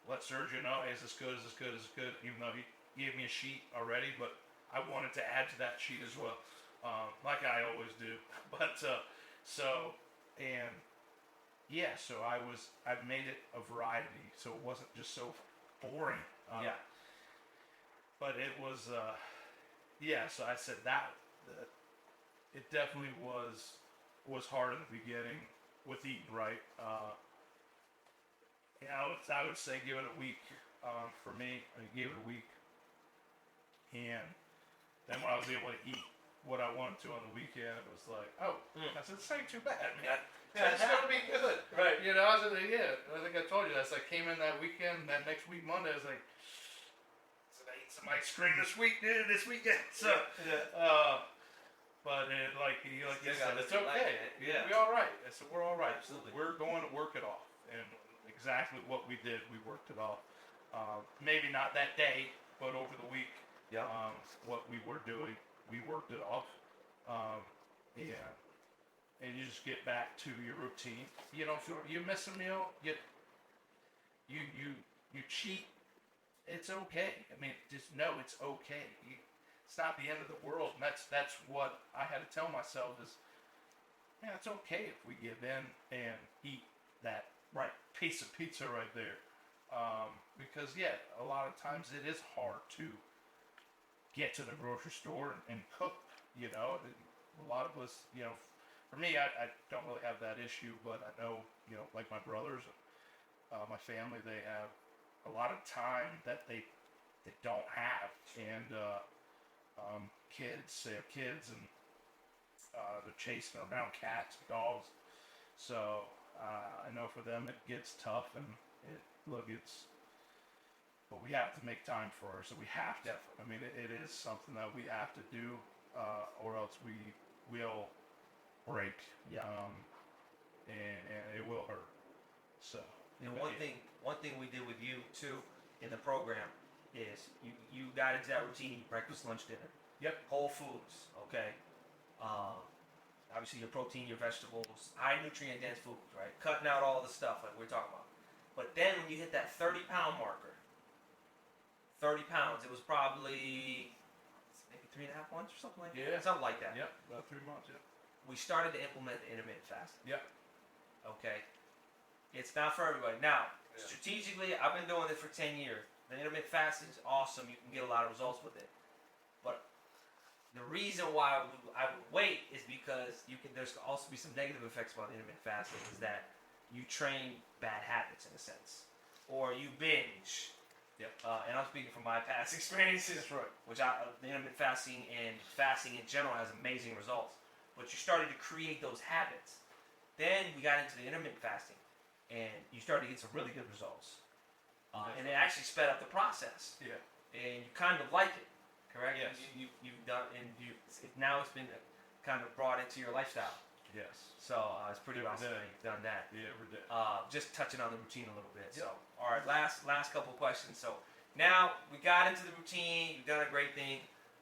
let Sergio know, hey, is this good? Is this good? Is this good? Even though he gave me a sheet already, but I wanted to add to that sheet as well, like I always do. But so I made it a variety, so it wasn't just so boring. But it was. So I said that it definitely was hard in the beginning with eating right. I would say give it a week. For me, I gave it a week, and then when I was able to eat what I wanted to on the weekend, it was like, this ain't too bad, man. It's gonna be good, right? I was like, I think I told you that. So I came in that weekend, that next week Monday, I was like, I ate some ice cream this weekend. So, But like you Still said, gotta it's live your life, okay. man. Yeah. We're all right. I said we're all right. Absolutely. We're going to work it off, and exactly what we did, we worked it off. Maybe not that day, but over the week, Yeah. what we were doing, we worked it off. Yeah. And you just get back to your routine. You know, if you miss a meal, you cheat. It's okay. I mean, just know it's okay. It's not the end of the world. And that's what I had to tell myself is, yeah, it's okay if we give in and eat that right piece of pizza right there. Because yeah, a lot of times it is hard to get to the grocery store and cook. You know, a lot of us, you know, for me, I don't really have that issue, but I know, you know, like my brothers, my family, they have a lot of time that they don't have, and they have kids, and they're chasing around cats and dogs. So I know for them it gets tough, and but we have to make time for her. So we have to. I mean, it is something that we have to do, or else we will break. Yeah. And it will hurt. So. And one thing we did with you too in the program is you got into that routine: breakfast, lunch, dinner. Yep. Whole foods. Okay. Obviously your protein, your vegetables, high nutrient dense foods, right? Cutting out all the stuff like we're talking about. But then when you hit that 30-pound marker, 30 pounds, it was probably maybe 3.5 months or something like that. Yeah. Something like that. Yep. About 3 months. Yep. We started to implement the intermittent fasting. Yep. Okay. It's not for everybody. Now, Yeah. strategically, I've been doing this for 10 years. The intermittent fasting is awesome. You can get a lot of results with it. But the reason why I would wait is because there's also be some negative effects about intermittent fasting is that you train bad habits in a sense. Or you binge. Yep. And I'm speaking from my past experiences. That's right. Which the intermittent fasting and fasting in general has amazing results. But you started to create those habits. Then we got into the intermittent fasting. And you started to get some really good results. And it actually sped up the process. Yeah. And you kind of like it, correct? Yes. You've done, and now it's been kind of brought into your lifestyle. Yes. So it's pretty awesome that you've done that. Yeah, we did. Just touching on the routine a little bit. Yep. So, all right, last couple of questions. So now we got into the routine. You've done a great thing.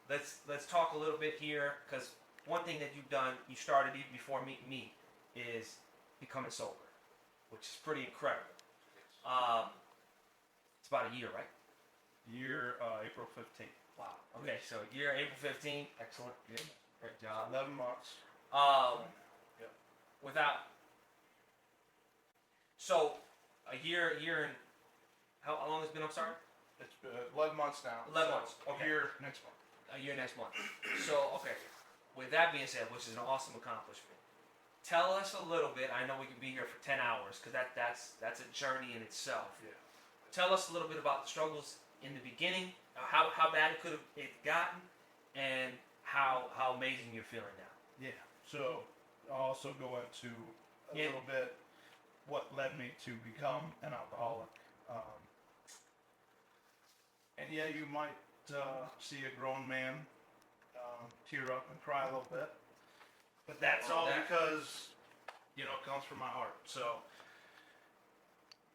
Let's talk a little bit here, because one thing that you've done, you started even before meeting me, is becoming sober, which is pretty incredible. It's about a year, right? Year April 15th. Wow. Okay, so year April 15th. Excellent. Yeah. Great job. 11 months. Yep. Without. So a year and how long has it been? I'm sorry. It's 11 months now. 11 months. Okay. A year next month. A year next month. So okay. With that being said, which is an awesome accomplishment, tell us a little bit. I know we can be here for 10 hours because that's a journey in itself. Yeah. Tell us a little bit about the struggles in the beginning, how bad it could have gotten, and how amazing you're feeling now. Yeah. So I'll also go into a little bit what led me to become an alcoholic. And yeah, you might see a grown man tear up and cry a little bit, but that's all because it comes from my heart. So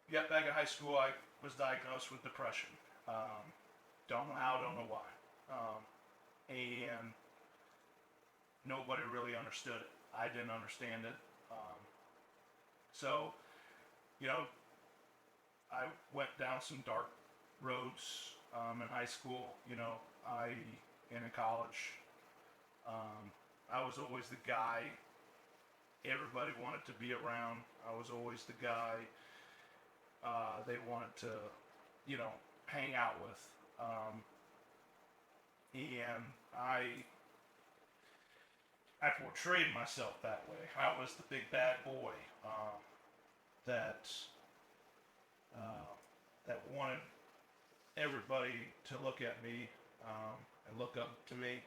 got back in high school, I was diagnosed with depression. Don't know how, don't know why. And nobody really understood it. I didn't understand it. So, I went down some dark roads in high school. In college, I was always the guy everybody wanted to be around. I was always the guy they wanted to, hang out with. And I portrayed myself that way. I was the big bad boy that wanted everybody to look at me and look up to me.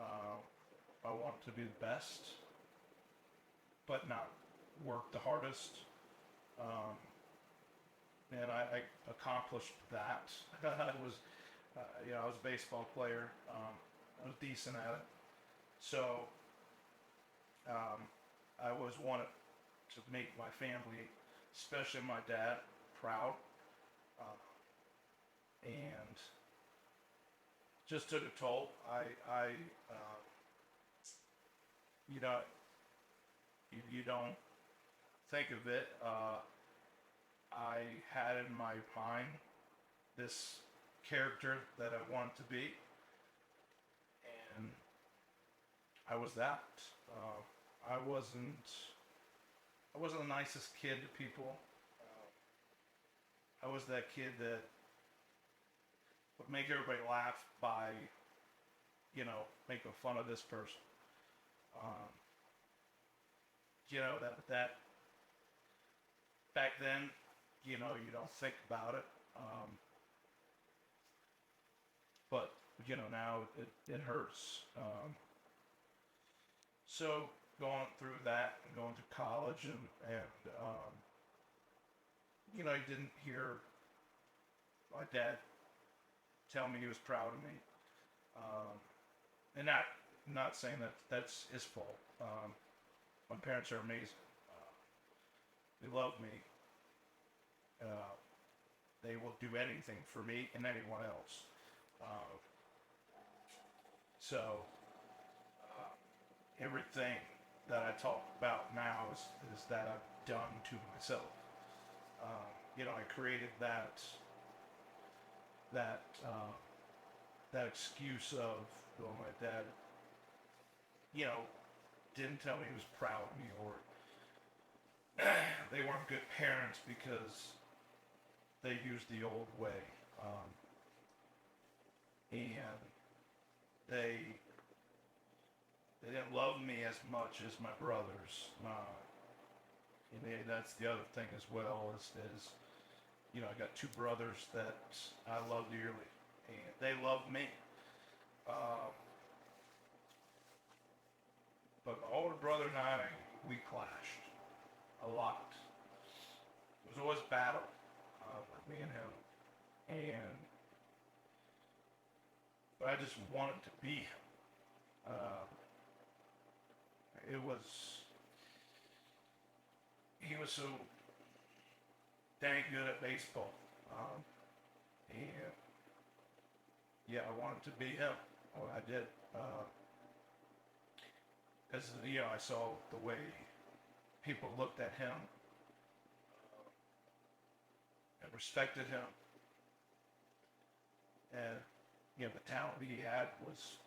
I wanted to be the best, but not work the hardest. And I accomplished that. I was a baseball player. I was decent at it. So I always wanted to make my family, especially my dad, proud, and just took a toll. You know, you don't think of it. I had in my mind this character that I wanted to be, and I was that. I wasn't the nicest kid to people. I was that kid that would make everybody laugh by, making fun of this person. That back then, you don't think about it. But now it hurts. So going through that, and going to college, and you didn't hear my dad tell me he was proud of me, and not saying that that's his fault. My parents are amazing. They love me. They will do anything for me and anyone else. So everything that I talk about now is that I've done to myself. I created that excuse of, well, my dad, didn't tell me he was proud of me, or they weren't good parents because they used the old way, and they didn't love me as much as my brothers. And that's the other thing as well, is I got two brothers that I love dearly, and they love me. But my older brother and I, we clashed a lot. It was always a battle with me and him, but I just wanted to be him. He was so dang good at baseball, and yeah, I wanted to be him. Well, I did. Because I saw the way people looked at him and respected him, and the talent he had was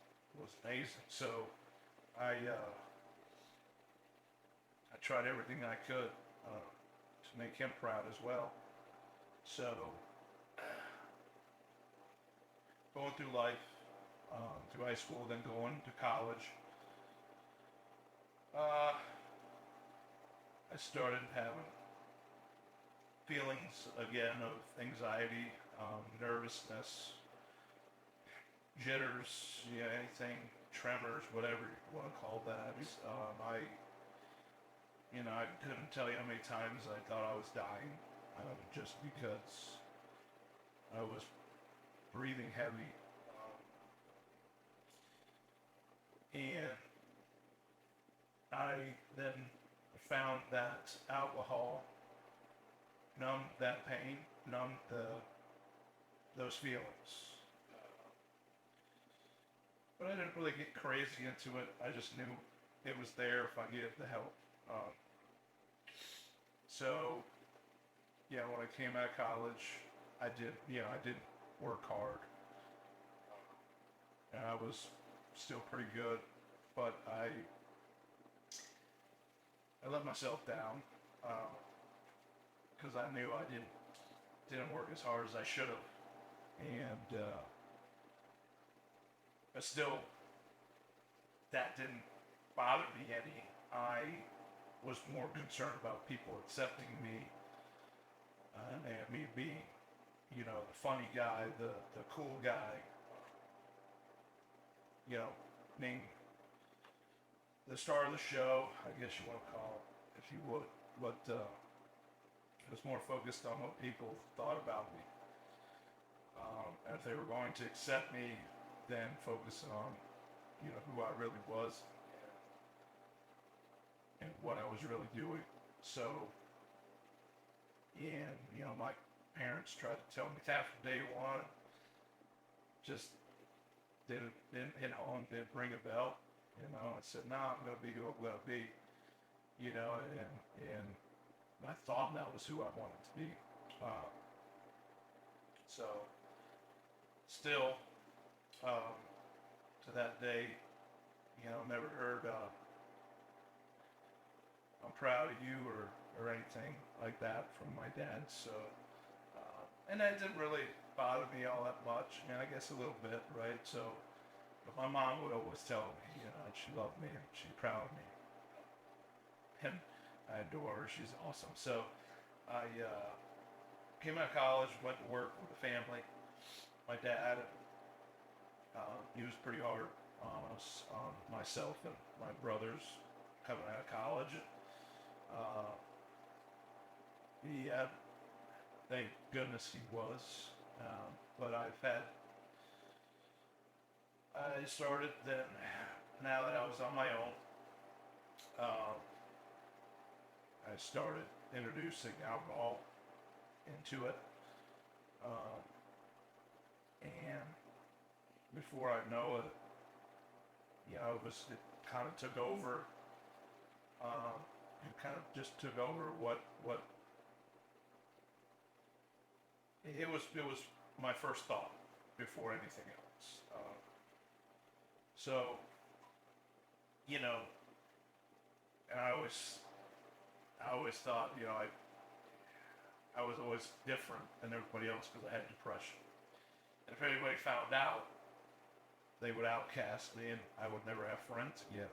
amazing. So I tried everything I could to make him proud as well. So going through life, through high school, then going to college. I started having feelings again of anxiety, nervousness, jitters, anything, tremors, whatever you want to call that. I couldn't tell you how many times I thought I was dying, just because I was breathing heavy. And I then found that alcohol numbed that pain, numbed those feelings. But I didn't really get crazy into it. I just knew it was there if I needed the help. So when I came out of college, I did work hard. And I was still pretty good, but I let myself down because I knew I didn't work as hard as I should have, and but still, that didn't bother me any. I was more concerned about people accepting me and me being, the funny guy, the cool guy, being the star of the show, I guess you want to call it, if you would. But I was more focused on what people thought about me. And if they were going to accept me, then focus on, who I really was and what I was really doing. So, and my parents tried to tell me that from day one, just didn't hit home, didn't ring a bell. I said, no, I'm gonna be who I'm gonna be. And I thought that was who I wanted to be. So, still, to that day, never heard, I'm proud of you or anything like that from my dad. So, and that didn't really bother me all that much. I mean, I guess a little bit, right? So, but my mom would always tell me, she loved me and she's proud of me. And I adore her. She's awesome. So, I came out of college, went to work with the family. My dad, he was pretty hard on us, on myself and my brothers coming out of college. Thank goodness he was. But I started then, now that I was on my own, I started introducing alcohol into it. And before I know it, it kind of took over. It kind of just took over what it was my first thought before anything else. So, and I always thought, I was always different than everybody else because I had depression. And if anybody found out, they would outcast me and I would never have friends again.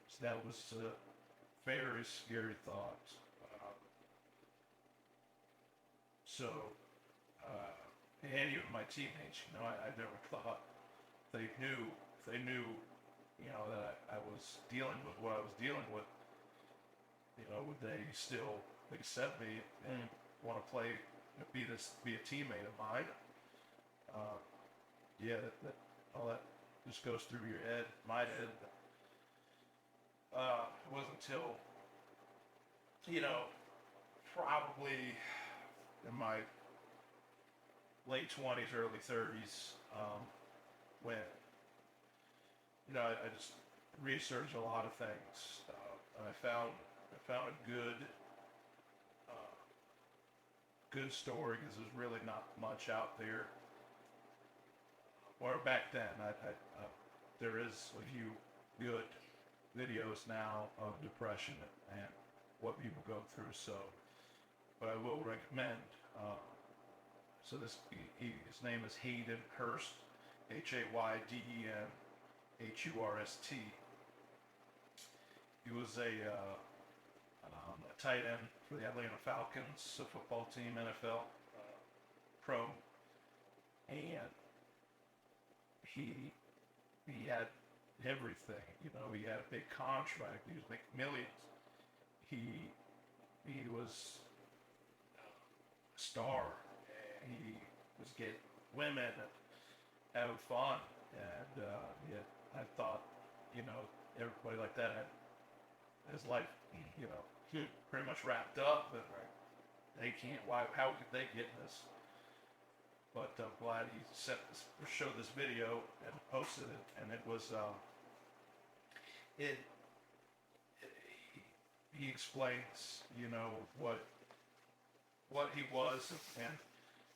So that was a very scary thought. And even my teammates, I never thought they knew that I was dealing with what I was dealing with. Would they still accept me and want to be a teammate of mine? That all that just goes through your head, my head. It wasn't until, probably in my late 20s, early 30s, when, I just researched a lot of things. And I found a good story because there's really not much out there. Or back then, there is a few good videos now of depression and what people go through. So, but I will recommend. So his name is Hayden Hurst, Hayden Hurst. He was a tight end for the Atlanta Falcons, a football team, NFL pro, and he had everything. He had a big contract. He was making millions. He was a star. He was getting women and having fun, and I thought, everybody like that had his life, pretty much wrapped up, and they can't. How could they get this? But I'm glad he showed this video and posted it, and it was he explains, what he was and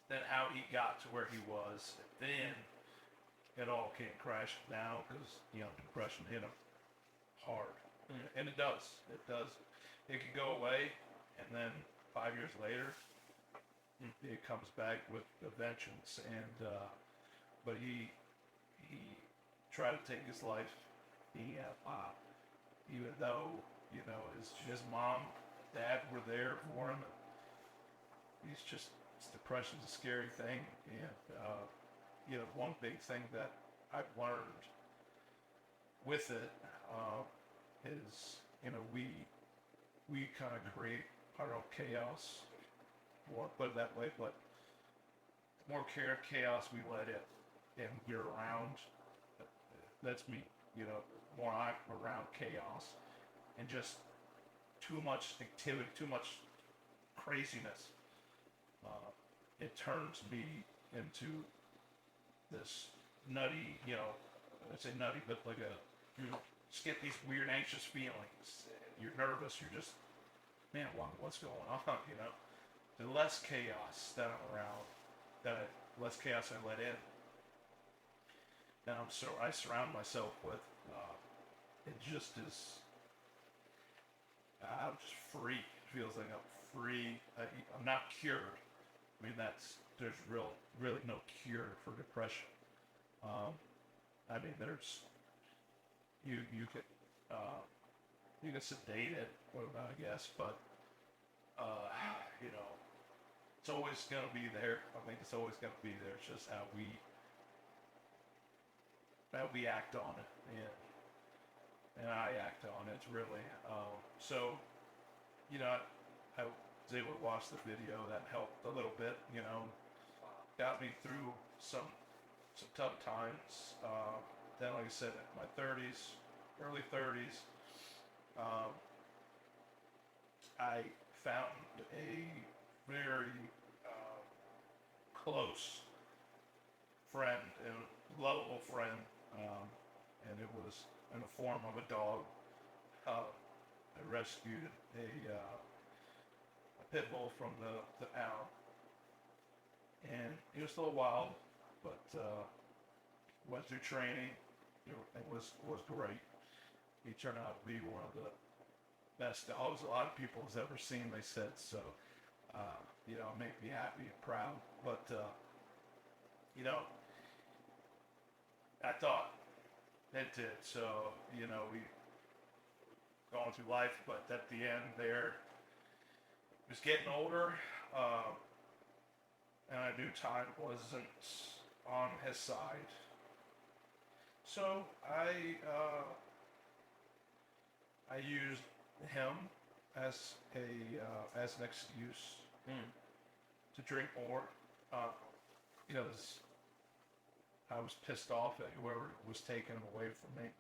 then how he got to where he was, and then it all came crashing down because depression hit him hard, and it does. It can go away, and then 5 years later, it comes back with a vengeance. And but he tried to take his life. Even though his mom, dad were there for him. Depression's a scary thing, and one big thing that I've learned with it is we kind of create our own chaos, or put it that way. But more chaos we let it and get around. That's me, you know, more I'm around chaos and just too much activity, too much craziness. It turns me into this nutty, you know, I say nutty, but like you just get these weird anxious feelings. You're nervous, you're just, man, what's going on, you know? The less chaos that I'm around, less chaos I let in, then I surround myself with, it just is, I'm just free. It feels like I'm free. I'm not cured. I mean, there's really no cure for depression. I mean, you could, you can sedate it, I guess, but, you know, it's always going to be there. I think it's always going to be there. It's just how we act on it, and I act on it, really. So, you know, I was able to watch the video. That helped a little bit, you know, got me through some tough times. Then, like I said, in my 30s, early 30s, I found a very close friend and lovable friend, and it was in the form of a dog. I rescued a pit bull from the pound, and it was still wild, but went through training. It was great. He turned out to be one of the best dogs a lot of people has ever seen. They said so. You know, it made me happy and proud. But you know, I thought it did. So you know, we going through life, but at the end there, it was getting older, and I knew time wasn't on his side. So I used him as an excuse to drink more. You know, I was pissed off at whoever was taking him away from me.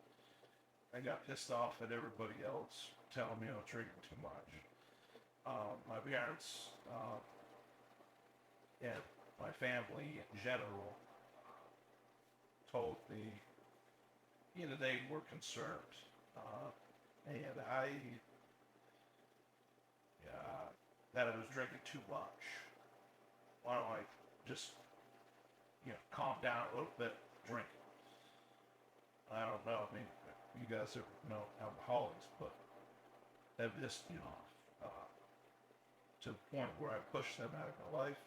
I got pissed off at everybody else telling me I was drinking too much. My parents and my family in general told me, you know, they were concerned, and that I was drinking too much. Why don't I just, you know, calm down a little bit, drink? I don't know. I mean, you guys are alcoholics, but they've just, you know, to the point where I pushed them out of my life.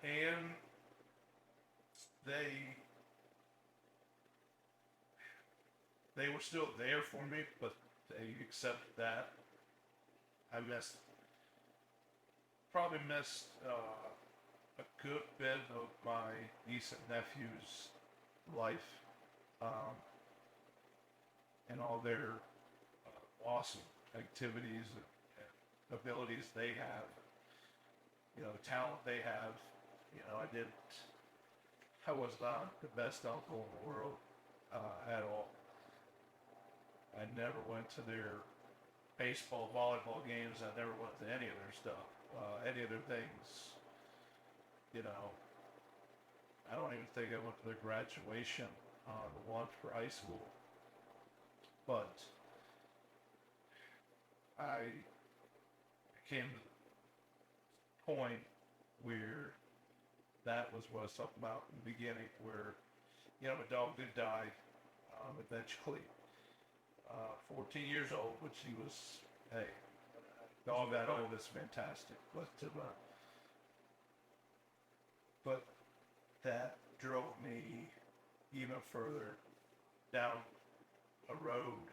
And they were still there for me, but they accepted that. I probably missed a good bit of my niece and nephew's life, and all their awesome activities and abilities they have, you know, talent they have. You know, I was not the best uncle in the world at all. I never went to their baseball, volleyball games. I never went to any of their stuff, any of their things. You know, I don't even think I went to their graduation, the one for high school. But I came to the point where that was what I was talking about in the beginning, where, you know, my dog did die eventually. 14 years old, which he was, hey, dog that old is fantastic. But that drove me even further down a road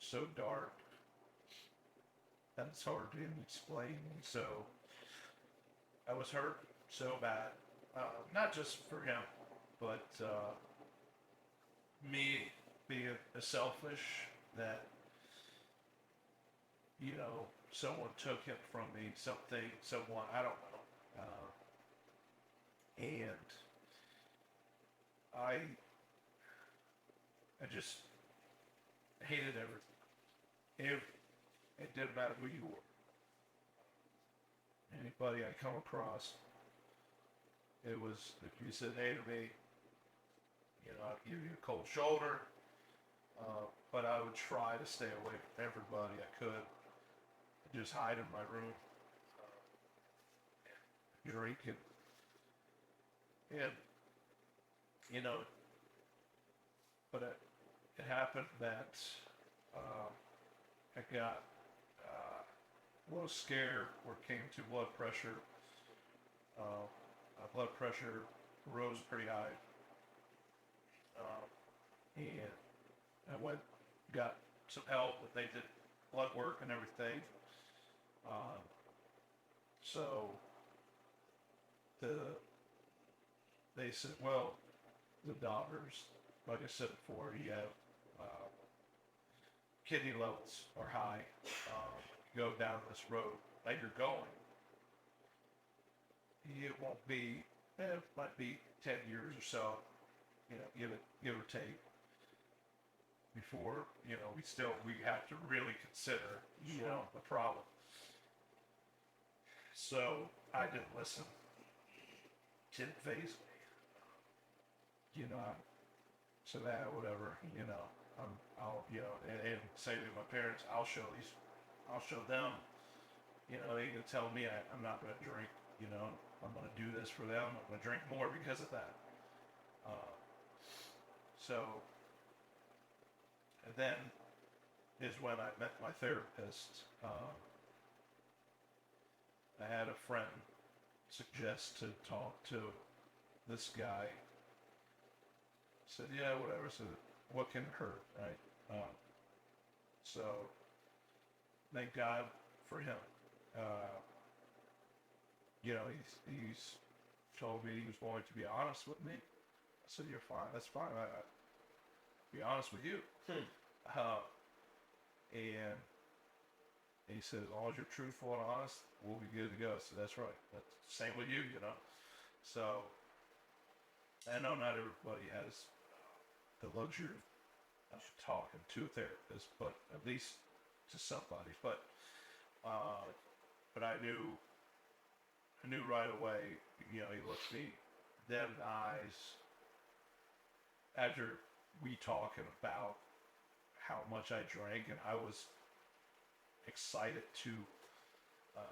so dark that it's hard to even explain. So I was hurt so bad, not just for him, but me being a selfish, that, you know, someone took him from me, someone, I don't know, And I just hated everything. It didn't matter who you were. Anybody I come across, it was, if you said hey to me, I'd give you a cold shoulder, but I would try to stay away from everybody I could. Just hide in my room, drinking, and but it happened that I got a little scared when it came to blood pressure. My blood pressure rose pretty high, and I got some help. But they did blood work and everything. So they said, well, the doctors, like I said before, you have kidney levels are high. You go down this road that you're going, it won't be, it might be 10 years or so, give or take, before, we have to really consider, the problem. So I didn't listen. Didn't faze me. So that, whatever, I'll, and say to my parents, I'll show them, they can tell me I'm not going to drink, I'm going to do this for them. I'm going to drink more because of that. And then is when I met my therapist. I had a friend suggest to talk to this guy. Said, yeah, whatever. Said, what can hurt, right? So, thank God for him. He's told me he was going to be honest with me. I said, you're fine. That's fine. I'll be honest with you. And he said, as long as you're truthful and honest, we'll be good to go. So that's right. That's the same with you, So, I know not everybody has the luxury of talking to a therapist, but at least to somebody. But I knew right away, he looked me dead in the eyes after we talking about how much I drank, and I was excited to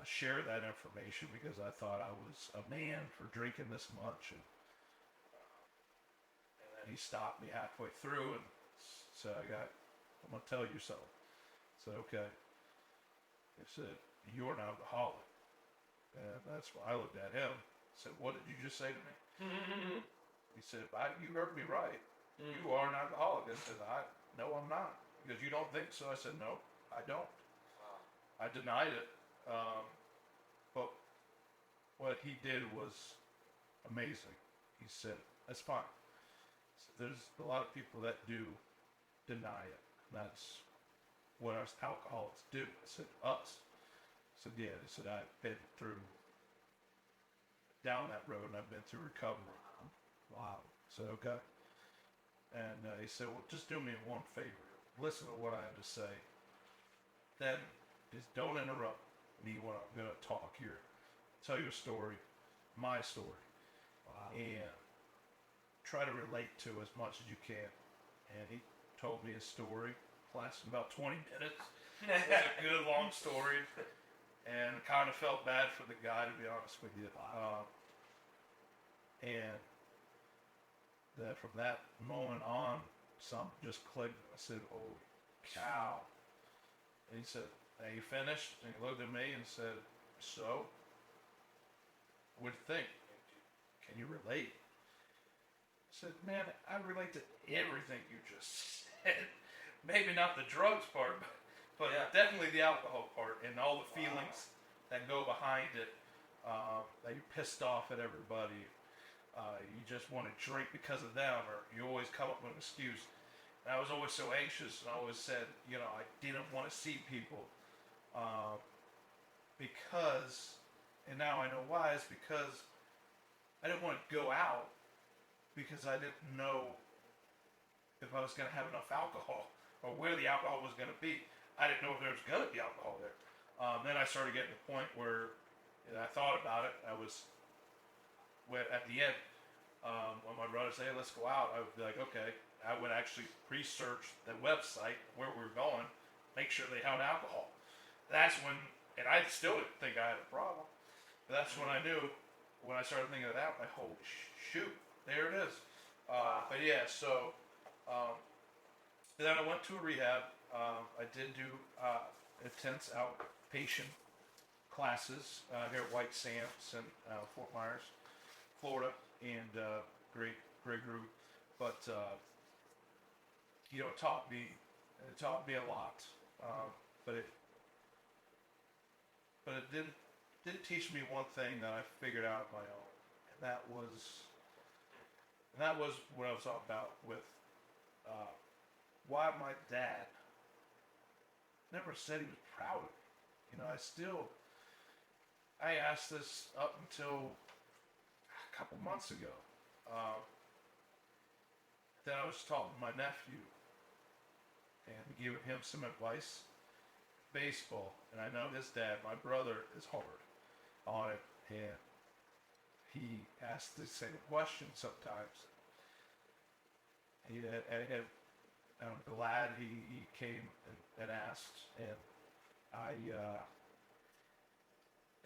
share that information because I thought I was a man for drinking this much. And then he stopped me halfway through and said, I'm going to tell you something. I said, okay. He said, you're an alcoholic. And that's why I looked at him. I said, what did you just say to me? He said, you heard me right. You are an alcoholic. I said, no, I'm not. Because you don't think so. I said, no, I don't. Wow. I denied it. But what he did was amazing. He said, that's fine. So there's a lot of people that do deny it. That's what us alcoholics do. I said, us. I said, yeah. He said, I've been down that road and I've been through recovery. Wow. I said, okay. And he said, well, just do me one favor. Listen to what I have to say. Then just don't interrupt me when I'm going to talk here. Tell you a story, my story. Wow. And try to relate to as much as you can. And he told me his story. Lasted about 20 minutes. It was a good long story. And I kind of felt bad for the guy, to be honest with you. And that from that moment on, something just clicked. I said, oh, cow. And he said, are you finished? And he looked at me and said, so? What do you think? Can you relate? I said, man, I relate to everything you just said. Maybe not the drugs part, but definitely the alcohol part and all the feelings that go behind it. That you're pissed off at everybody. You just want to drink because of them, or you always come up with an excuse. And I was always so anxious, and I always said, I didn't want to see people because, And now I know why. It's because I didn't want to go out because I didn't know if I was going to have enough alcohol or where the alcohol was going to be. I didn't know if there was going to be alcohol there. Then I started getting to the point where I thought about it. I was at the end when my brother said, "Hey, let's go out," I would be like, "Okay." I would actually research the website where we were going, make sure they had alcohol. That's when, and I still didn't think I had a problem. But that's when I knew. When I started thinking of that, I'm like, holy shoot, there it is. But yeah, so then I went to a rehab. I did do intense outpatient classes here at White Sands in Fort Myers, Florida, and great group. But it taught me a lot. But it didn't teach me one thing that I figured out on my own, and that was what I was talking about with why my dad never said he was proud of me. I asked this up until a couple months ago. Then I was talking to my nephew and giving him some advice. Baseball, and I know his dad, my brother, is hard on it, and he asks the same question sometimes. I'm glad he came and asked, and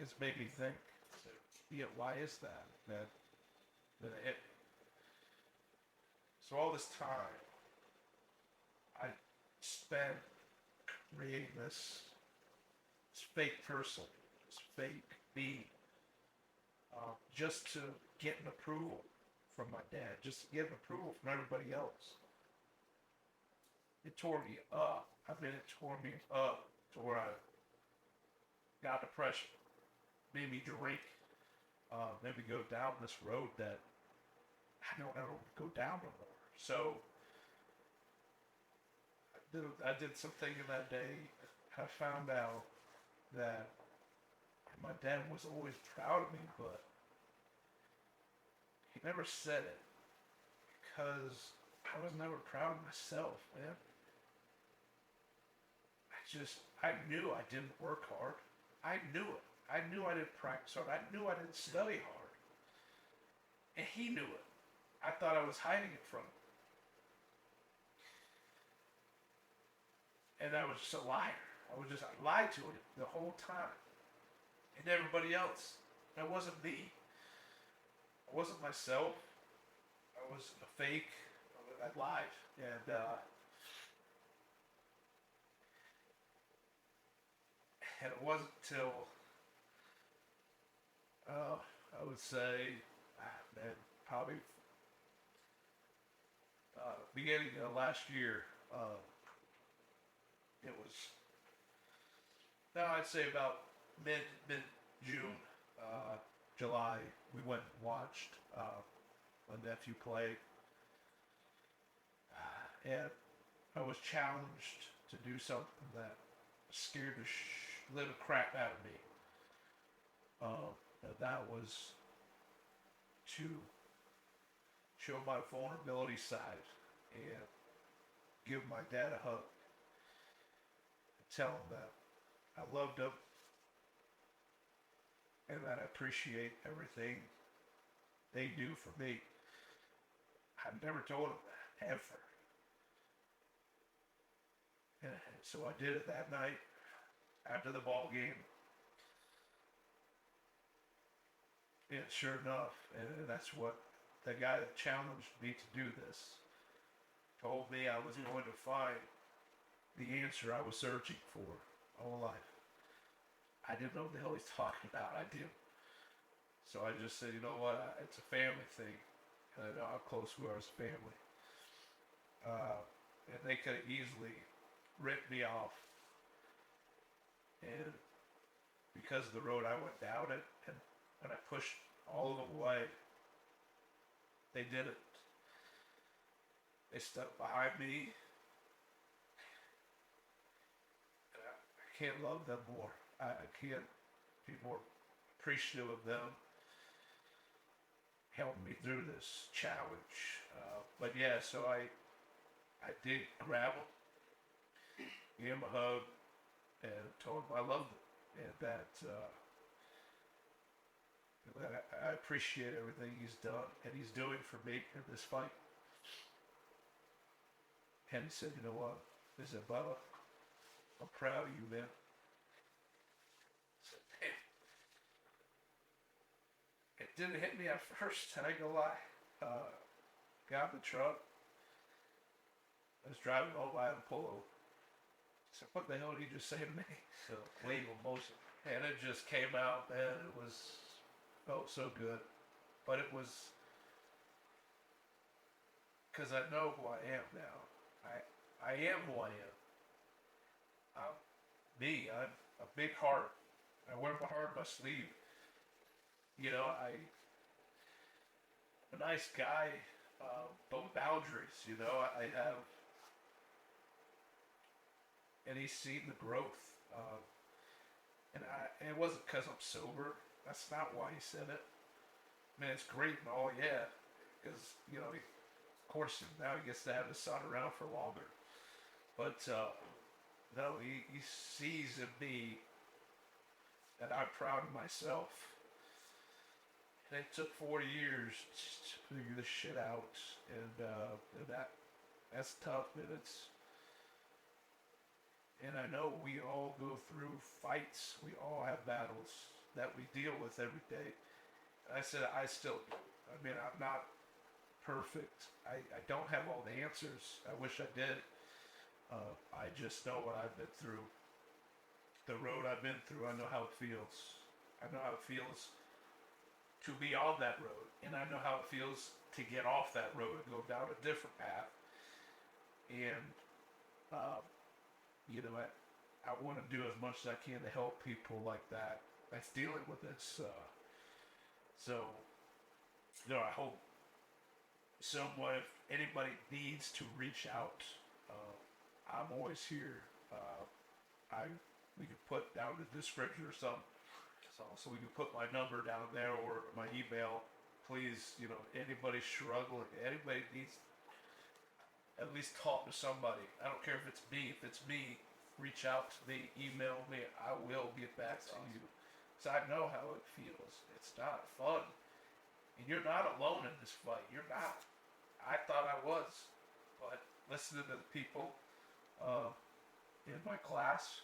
it's made me think, why is that? So all this time, I spent creating this fake person, this fake me, just to get an approval from my dad, just to get an approval from everybody else. It tore me up. It tore me up to where I got depression, made me drink, made me go down this road that I don't ever go down no more. So I did some thinking that day. I found out that my dad was always proud of me, but he never said it because I was never proud of myself, man. I knew I didn't work hard. I knew it. I knew I didn't practice hard. I knew I didn't study hard. And he knew it. I thought I was hiding it from him. And I was just a liar. I lied to him the whole time. And everybody else. That wasn't me. I wasn't myself. I was a fake. I lied. And it wasn't till, I would say, probably beginning of last year, it was, now I'd say about mid-June, July, we went and watched my nephew play, and I was challenged to do something that scared the little crap out of me. And that was to show my vulnerability side and give my dad a hug and tell him that I loved him and that I appreciate everything they do for me. I've never told him that, ever. And so I did it that night after the ball game. And sure enough, and that's what the guy that challenged me to do this told me I was going to find the answer I was searching for all life. I didn't know what the hell he's talking about. I didn't. So I just said, you know what? It's a family thing. And I know how close we are as family. And they could have easily ripped me off. And because of the road I went down it, and when I pushed all of them away, they didn't. They stuck behind me. I can't love them more. I can't be more appreciative of them helping me through this challenge. But yeah, so I did grab him, gave him a hug, and told him I loved him, and that I appreciate everything he's done and he's doing for me in this fight. And he said, you know what? He said, Bubba, I'm proud of you, man. I said, damn. It didn't hit me at first, I ain't gonna lie. Got in the truck. I was driving all by the polo. I said, what the hell did he just say to me? So, wave of motion. And it just came out, man. It felt so good. But it was because I know who I am now. I am who I am. I'm a big heart. I wear my heart on my sleeve. You know, I'm a nice guy, but with boundaries. You know, I have, and he's seen the growth. And it wasn't because I'm sober. That's not why he said it. Man, it's great and all, yeah. Because, you know, of course, now he gets to have his son around for longer. But, no, he sees in me that I'm proud of myself. And it took 40 years to figure this shit out. And that's tough, and and I know we all go through fights. We all have battles that we deal with every day. I said I still do. I mean, I'm not perfect. I don't have all the answers. I wish I did. I just know what I've been through. The road I've been through, I know how it feels. I know how it feels to be on that road. And I know how it feels to get off that road and go down a different path. And, you know, I want to do as much as I can to help people like that. That's dealing with this. So, you know, I hope someone, if anybody needs to reach out, I'm always here. We can put down the description or something. So we can put my number down there or my email. Please, you know, anybody struggling, anybody needs, at least talk to somebody. I don't care if it's me. If it's me, reach out to me, email me. I will get back to you. Because I know how it feels. It's not fun. And you're not alone in this fight. You're not. I thought I was. But listening to the people in my class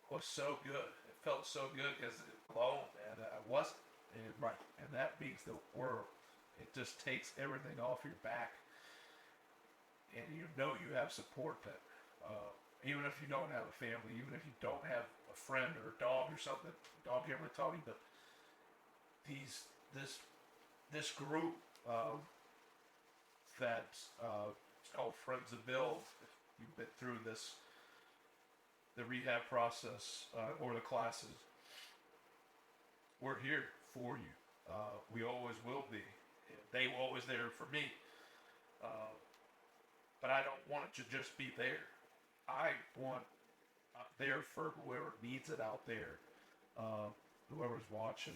was so good. It felt so good because alone, and I wasn't. And, right. And that means the world. It just takes everything off your back. And you know you have support that, even if you don't have a family, even if you don't have a friend or a dog or something, dog can't really tell you, but this group that it's called Friends of Bill. If you've been through the rehab process or the classes, we're here for you. We always will be. They were always there for me. But I don't want it to just be there. I want there for whoever needs it out there. Whoever's watching.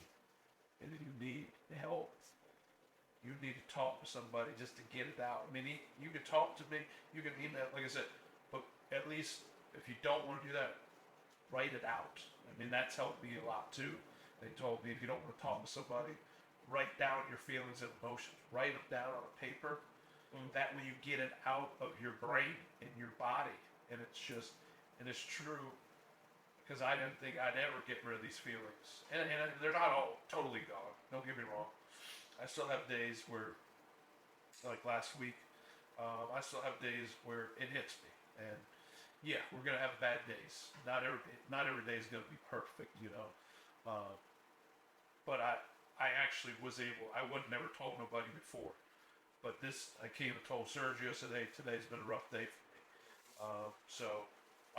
And if you need help, you need to talk to somebody just to get it out. I mean, you can talk to me, you can email, like I said, but at least if you don't want to do that, write it out. I mean, that's helped me a lot too. They told me if you don't want to talk to somebody, write down your feelings and emotions. Write them down on a paper. That way you get it out of your brain and your body. And it's true. Because I didn't think I'd ever get rid of these feelings. And they're not all totally gone. Don't get me wrong. I still have days where, like last week, I still have days where it hits me. And yeah, we're going to have bad days. Not every day is going to be perfect, you know. But I actually was able, I would never told nobody before. But I came and told Sergio today's been a rough day for me. So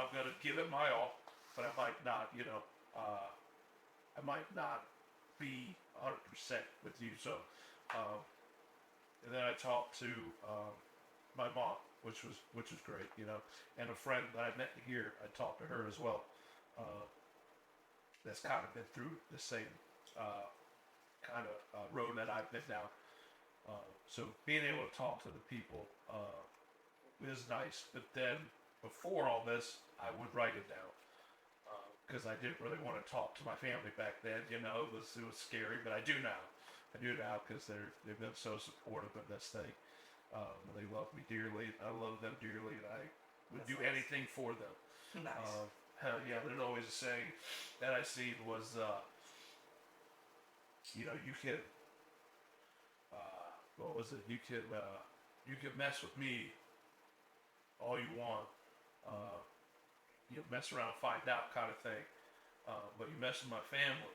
I'm going to give it my all, but I might not, you know, I might not be 100% with you. So, and then I talked to my mom, which was great, you know, and a friend that I met here, I talked to her as well. that's kind of been through the same kind of road that I've been down. So being able to talk to the people is nice. But then before all this, I would write it down because I didn't really want to talk to my family back then. You know, it was scary, but I do now. I do now because they've been so supportive of this thing. They love me dearly. I love them dearly, and I would do anything for them. Nice. Hell yeah, there's always a saying that I seen was, you know, you can, what was it? You can mess with me all you want. You mess around and find out kind of thing. But you mess with my family,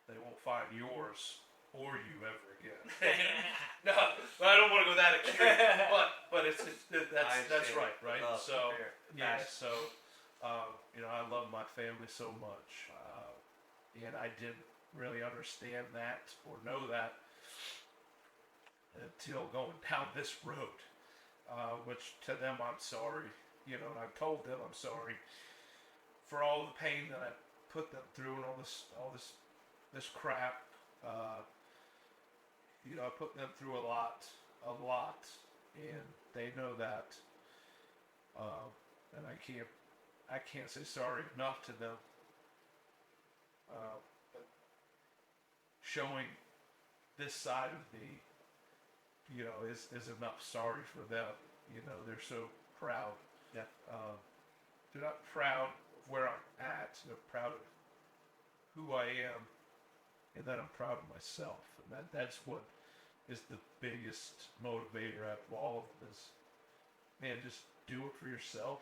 they won't find yours or you ever again. No, I don't want to go that extreme. But that's right? So yeah, so you know, I love my family so much, and I didn't really understand that or know that until going down this road. Which to them I'm sorry, you know, and I've told them I'm sorry for all the pain that I put them through and all this crap. You know, I put them through a lot, and they know that. And I can't say sorry enough to them. But showing this side of me, you know, is enough sorry for them. You know, they're so proud. Yeah. They're not proud of where I'm at. They're proud of who I am, and that I'm proud of myself. And that's what is the biggest motivator out of all of this. Man, just do it for yourself.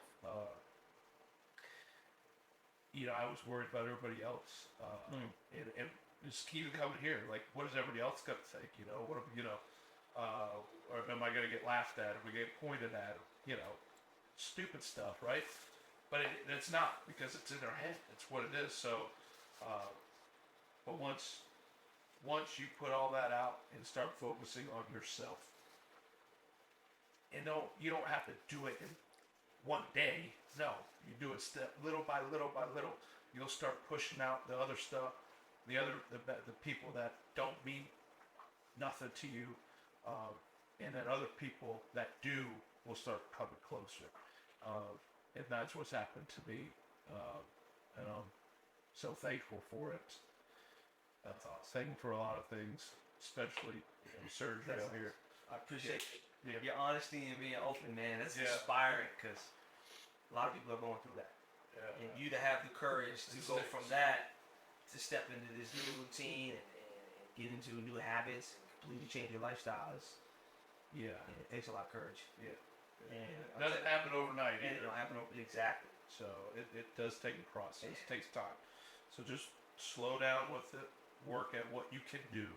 You know, I was worried about everybody else, and just keep coming here. Like, what is everybody else going to think? You know, what, you know, or am I going to get laughed at? Am I get pointed at? You know, stupid stuff, right? But it's not, because it's in their head. It's what it is. So, but once you put all that out and start focusing on yourself, and you don't have to do it in one day. No, you do it little by little by little. You'll start pushing out the other stuff, the people that don't mean nothing to you, and then other people that do will start coming closer. And that's what's happened to me, and I'm so thankful for it. That's awesome. Thankful for a lot of things, especially surgery out here. I appreciate Yeah. your honesty and being open, man. That's Yeah. inspiring, because a lot of people are going through that. Yeah. And you to have the courage to go from that to step into this new routine and get into new habits and completely change your lifestyle, Yeah. it takes a lot of courage. Yeah. And It doesn't happen overnight And it either. don't happen exactly. So it does take a process. It takes time. So just slow down with it. Work at what you can do.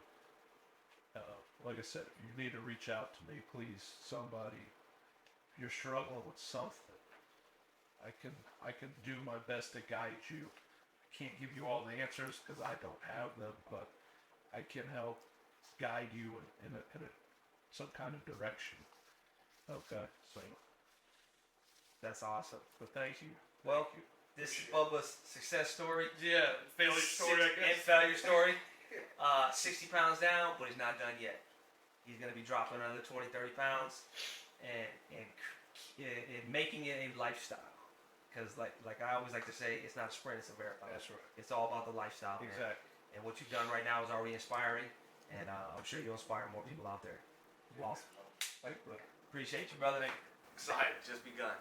Like I said, if you need to reach out to me, please, somebody. If you're struggling with something, I can do my best to guide you. I can't give you all the answers because I don't have them, but I can help guide you in some kind of direction. Okay, so That's awesome. thank you. Well, Thank you. this is Bubba's success story. Yeah, failure story, I And guess. failure story. 60 pounds down, but he's not done yet. He's going to be dropping another 20, 30 pounds and making it a lifestyle. Because like I always like to say, it's not a sprint, it's a marathon. That's right. It's all about the lifestyle. man. Exactly. And what you've done right now is already inspiring. And I'm sure you'll inspire more people out there. Awesome. Thank you, brother. Appreciate you, brother. Excited. Just begun.